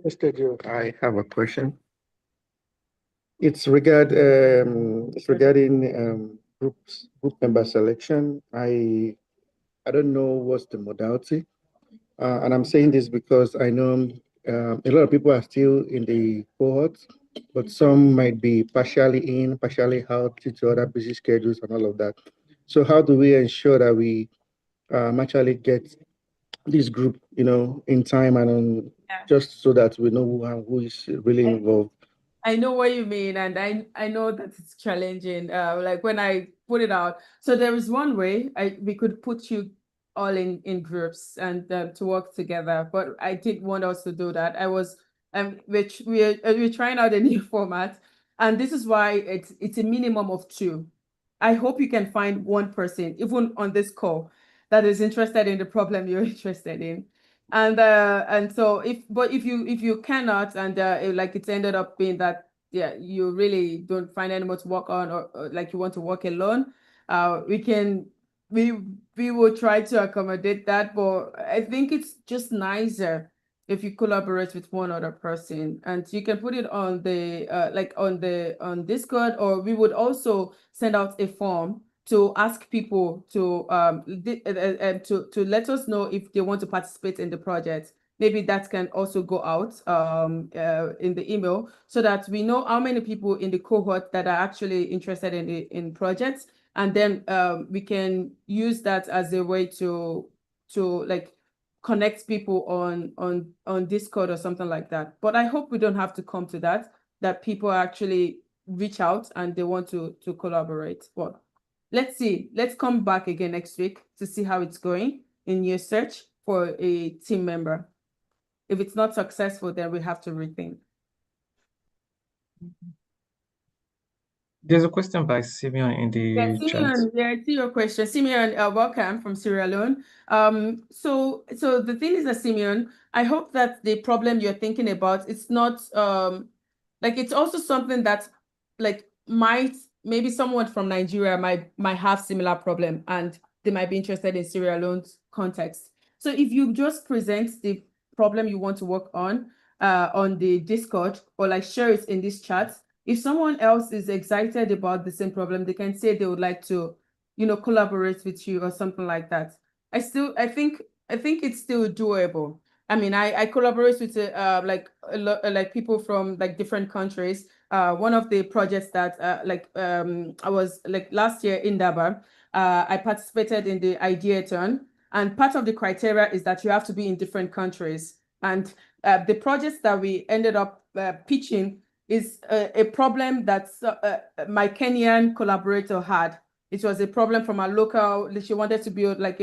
Mr. Joe, I have a question. It's regarding group member selection. I don't know what's the modality. And I'm saying this because I know a lot of people are still in the cohort, but some might be partially in, partially out due to other busy schedules and all of that. So how do we ensure that we actually get this group, in time and just so that we know who is really involved? I know what you mean, and I know that it's challenging. Like when I put it out, so there is one way we could put you all in groups and to work together, but I didn't want us to do that. Which we're trying out a new format, and this is why it's a minimum of 2. I hope you can find one person, even on this call, that is interested in the problem you're interested in. And so if you cannot, and like it's ended up being that you really don't find anyone to work on, or like you want to work alone, we will try to accommodate that, but I think it's just nicer if you collaborate with one other person, and you can put it on the on Discord, or we would also send out a form to ask people to to let us know if they want to participate in the project. Maybe that can also go out in the email, so that we know how many people in the cohort that are actually interested in projects, and then we can use that as a way to like connect people on Discord or something like that. But I hope we don't have to come to that people actually reach out and they want to collaborate. Well, let's see. Let's come back again next week to see how it's going in your search for a team member. If it's not successful, then we have to rethink. There's a question by Simeon in the chat. Simeon, I see your question. Simeon, welcome from Sierra Leone. So the thing is that, Simeon, I hope that the problem you're thinking about, it's not like it's also something that like maybe someone from Nigeria might have similar problem, and they might be interested in Sierra Leone's context. So if you just present the problem you want to work on the Discord, or like share it in this chat, if someone else is excited about the same problem, they can say they would like to, collaborate with you or something like that. I think it's still doable. I mean, I collaborate with like people from like different countries. One of the projects that I was like last year in Daba, I participated in the Ideathon, and part of the criteria is that you have to be in different countries. And the projects that we ended up pitching is a problem that my Kenyan collaborator had. It was a problem from a local. She wanted to build like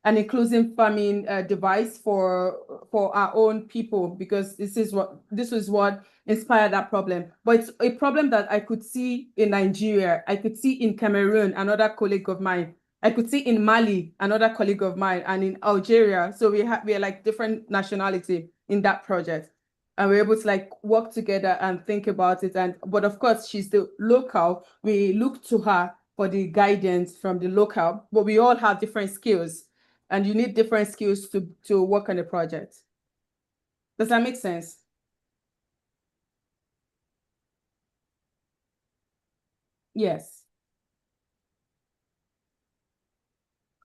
an inclusive farming device for our own people, because this is what inspired that problem. But it's a problem that I could see in Nigeria, I could see in Cameroon, another colleague of mine, I could see in Mali, another colleague of mine, and in Algeria. So we are like different nationality in that project. And we're able to like work together and think about it. But of course, she's the local. We look to her for the guidance from the local, but we all have different skills, and you need different skills to work on a project. Does that make sense? Yes.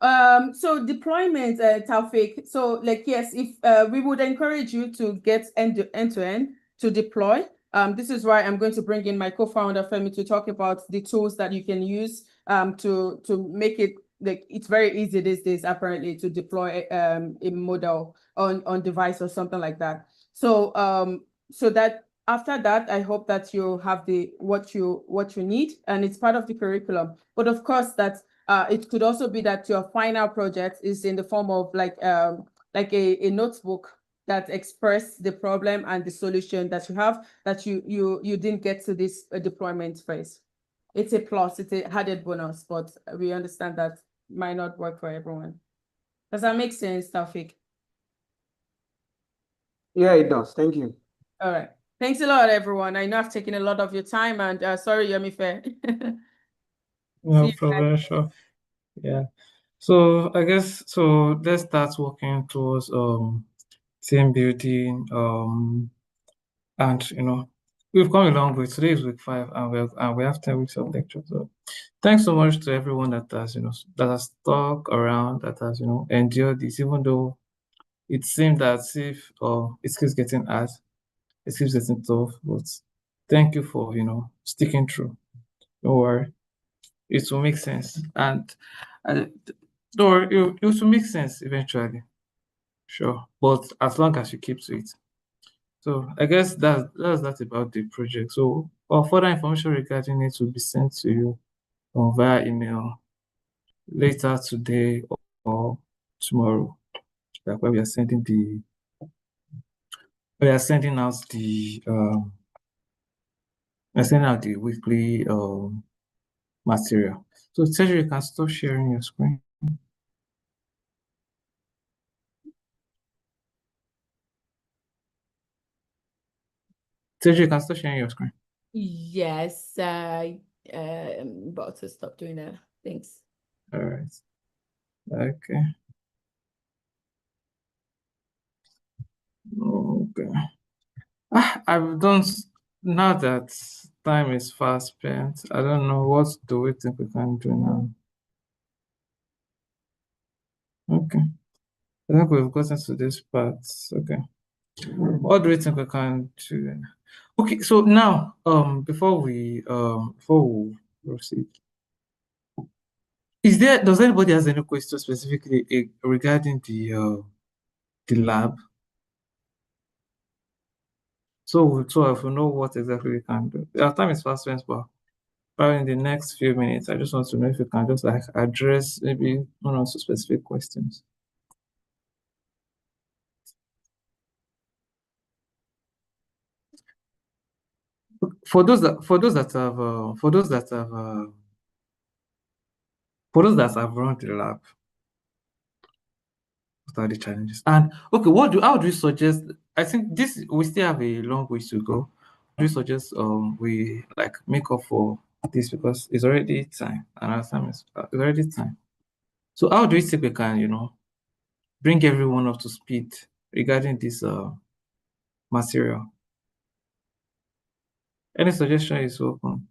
So deployment, Taufik. So like, yes, if we would encourage you to get end to end to deploy. This is why I'm going to bring in my co-founder Femi to talk about the tools that you can use to make it like it's very easy these days apparently to deploy a model on device or something like that. So so that after that, I hope that you have the what you need, and it's part of the curriculum. But of course, that it could also be that your final project is in the form of like a notebook that express the problem and the solution that you have that you didn't get to this deployment phase. It's a plus, it's a added bonus, but we understand that might not work for everyone. Does that make sense, Taufik? Yeah, it does. Thank you. All right. Thanks a lot, everyone. I know I've taken a lot of your time, and sorry, Yomife. No problem, sure. Yeah. So I guess so let's start working towards team building. And we've come a long way. Today is week 5, and we have 10 weeks of lecture. So thanks so much to everyone that has that has stuck around, that has endured this, even though it seemed as if it keeps getting hard, it keeps getting tough. But thank you for sticking through. Don't worry, it will make sense, and don't worry, it will make sense eventually. Sure, but as long as you keep to it. So I guess that's that about the project. So further information regarding it will be sent to you via email later today or tomorrow. Like when we are sending out the weekly material. So Teju, you can stop sharing your screen. Teju, you can stop sharing your screen. Yes, I'm about to stop doing that. Thanks. All right. Okay. Okay. I've done now that time is fast spent. I don't know what do we think we can do now. Okay. I think we've gotten to this part. Okay. What do we think we can do? Okay, so now before we proceed, does anybody has any question specifically regarding the lab? So if we know what exactly we can do. Our time is fast spent, but probably in the next few minutes, I just want to know if you can just like address maybe one or two specific questions. For those that run the lab, what are the challenges? And okay, how do you suggest? I think we still have a long way to go. Do you suggest we like make up for this, because it's already time and our time is it's already time. So how do you think we can bring everyone up to speed regarding this material? Any suggestion is welcome.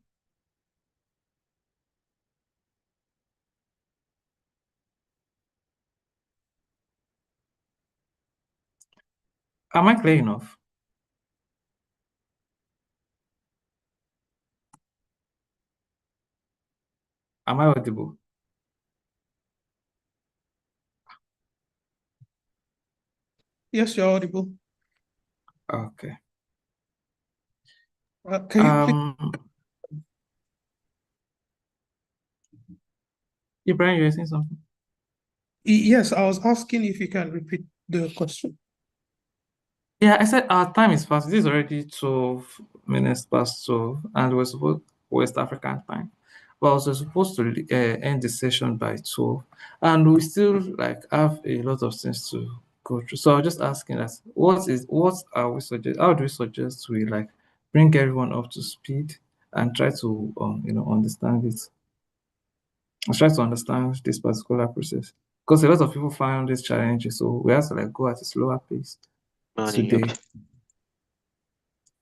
Am I clear enough? Am I audible? Yes, you're audible. Okay. Can you please? Ibrahim, you're saying something? Yes, I was asking if you can repeat the question. Yeah, I said our time is fast. This is already 12 minutes past 12, and we're supposed West African time. But we're supposed to end the session by 12, and we still like have a lot of things to go through. So I was just asking us, what are we suggest? How do we suggest we like bring everyone up to speed and try to understand it? I try to understand this particular process because a lot of people find this challenging. So we have to like go at a slower pace Morning. today. Okay.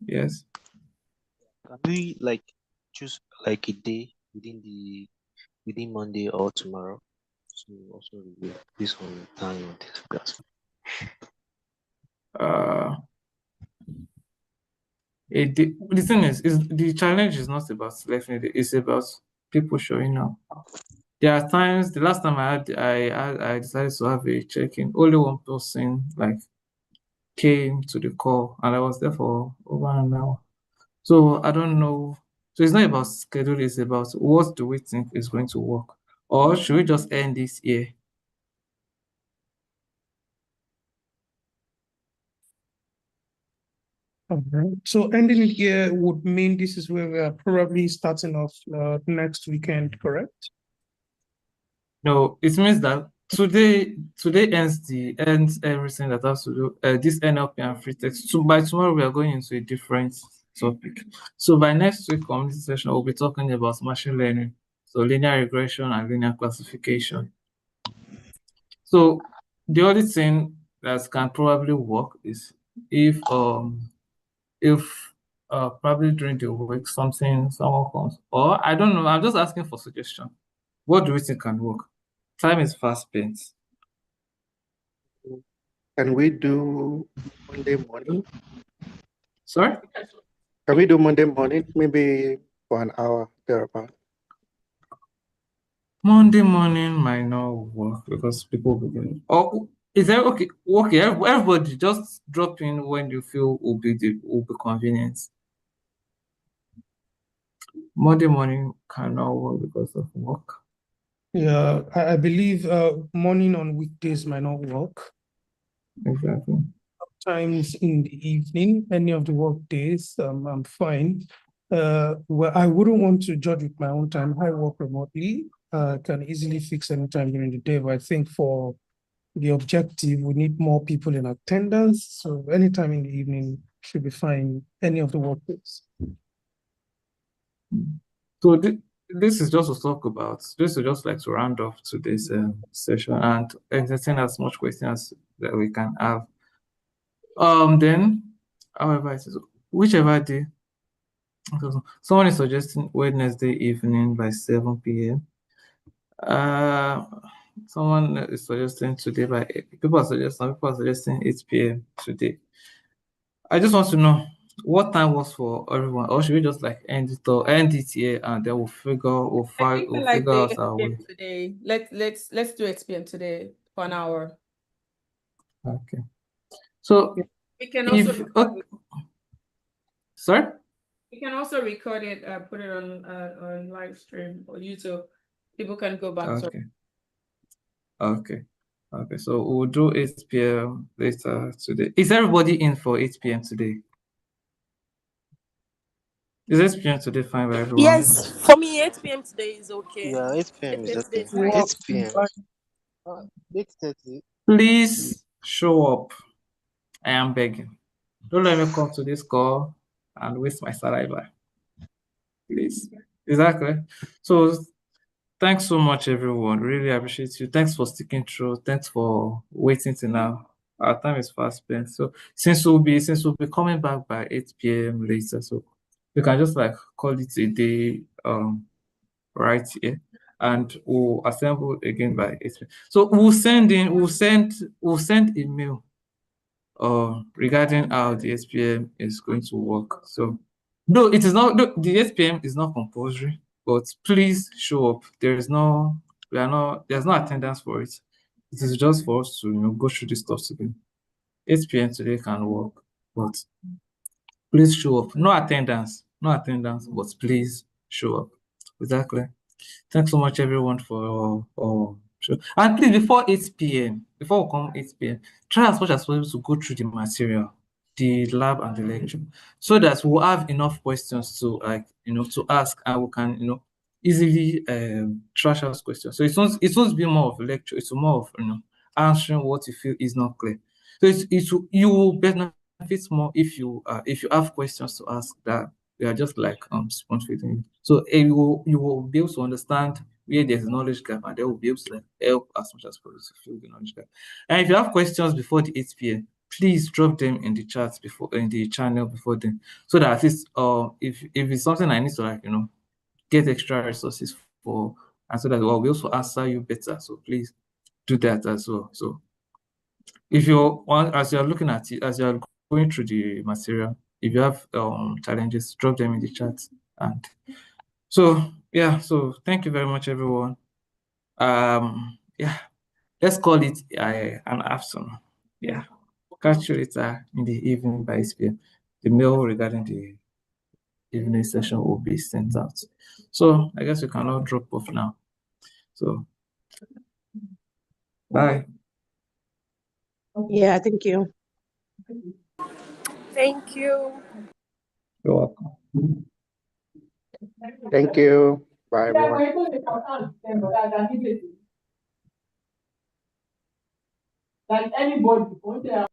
Yes. Can we like choose like a day within Monday or tomorrow to also review this on time on this class? Uh, the thing is the challenge is not about selecting it, it's about people showing up. There are times, the last time I decided to have a check-in, only one person like came to the call, and I was there for over an hour. So I don't know. So it's not about schedule, it's about what do we think is going to work, or should we just end this year? Okay. So ending it here would mean this is where we are probably starting off next weekend, correct? No, it means that today ends everything that has to do this NLP and free text. So by tomorrow we are going into a different topic. So by next week community session, we'll be talking about machine learning, so linear regression and linear classification. So the only thing that can probably work is if probably during the week someone comes, or I don't know, I'm just asking for suggestion. What do we think can work? Time is fast spent. Can we do Monday morning? Sorry? Can we do Monday morning? Maybe for an hour thereabout. Monday morning might not work because people will be. Oh, is that okay? Okay, everybody just drop in when you feel will be convenient. Monday morning cannot work because of work. Yeah, I believe morning on weekdays might not work. Exactly. Times in the evening, any of the work days, I'm fine. Well, I wouldn't want to judge with my own time. I work remotely, can easily fix any time during the day, but I think for the objective, we need more people in attendance. So anytime in the evening should be fine, any of the work days. So this is just to talk about. This is just like to round off today's session and entertain as much questions that we can have. Then, however, it is whichever day. Someone is suggesting Wednesday evening by 7 p.m. Uh, someone is suggesting today by 8. Some people are suggesting 8 p.m. today. I just want to know what time works for everyone, or should we just like end it here and then we'll Like figure the out our 8 p.m. way. today. Let's do 8 p.m. today for an hour. Okay. So We can also if sorry? We can also record it, put it on live stream or YouTube. People can go back to it. Okay. Okay. Okay. So we'll do 8 p.m. later today. Is everybody in for 8 p.m. today? Is 8 p.m. today fine by everyone? Yes, for me, 8 p.m. today is okay. Yeah, 8 p.m. 8 is p.m. today okay. is fine. 8 p.m. 8:30. Please show up. I am begging. Don't let me come to this call and waste my saliva. Please. Exactly. So thanks so much, everyone. Really appreciate you. Thanks for sticking through. Thanks for waiting till now. Our time is fast spent. So since we'll be coming back by 8 p.m. later, so we can just like call it a day right here. And we'll assemble again by 8 p.m. So we'll send email regarding how the SPM is going to work. So, though it is not, the SPM is not compulsory, but please show up. There's no attendance for it. It is just for us to go through this stuff together. 8 p.m. today can work, but please show up. No attendance, but please show up. Exactly. Thanks so much, everyone, for Sure. And please, before 8 p.m., before we come 8 p.m., try as much as possible to go through the material, the lab and the lecture, so that we'll have enough questions to to ask, and we can easily trash out questions. So it won't be more of a lecture, it's more of answering what you feel is not clear. So you will benefit more if you have questions to ask that we are just like spoon feeding. So you will be able to understand where there's a knowledge gap, and they will be able to help as much as possible to fill the knowledge gap. And if you have questions before the 8 p.m., please drop them in the chat before in the channel before then, so that at least if it's something I need to get extra resources for, and so that we'll be able to answer you better. So please do that as well. So if you want, as you're looking at it, as you're going through the material, if you have challenges, drop them in the chat. And so yeah, so thank you very much, everyone. Yeah, let's call it an afternoon. Yeah, catch you later in the evening by 8 p.m. The mail regarding the evening session will be sent out. So I guess we can all drop off now. So bye. Yeah, thank you. Thank you. You're welcome. Thank you. Bye, everyone. Like anybody.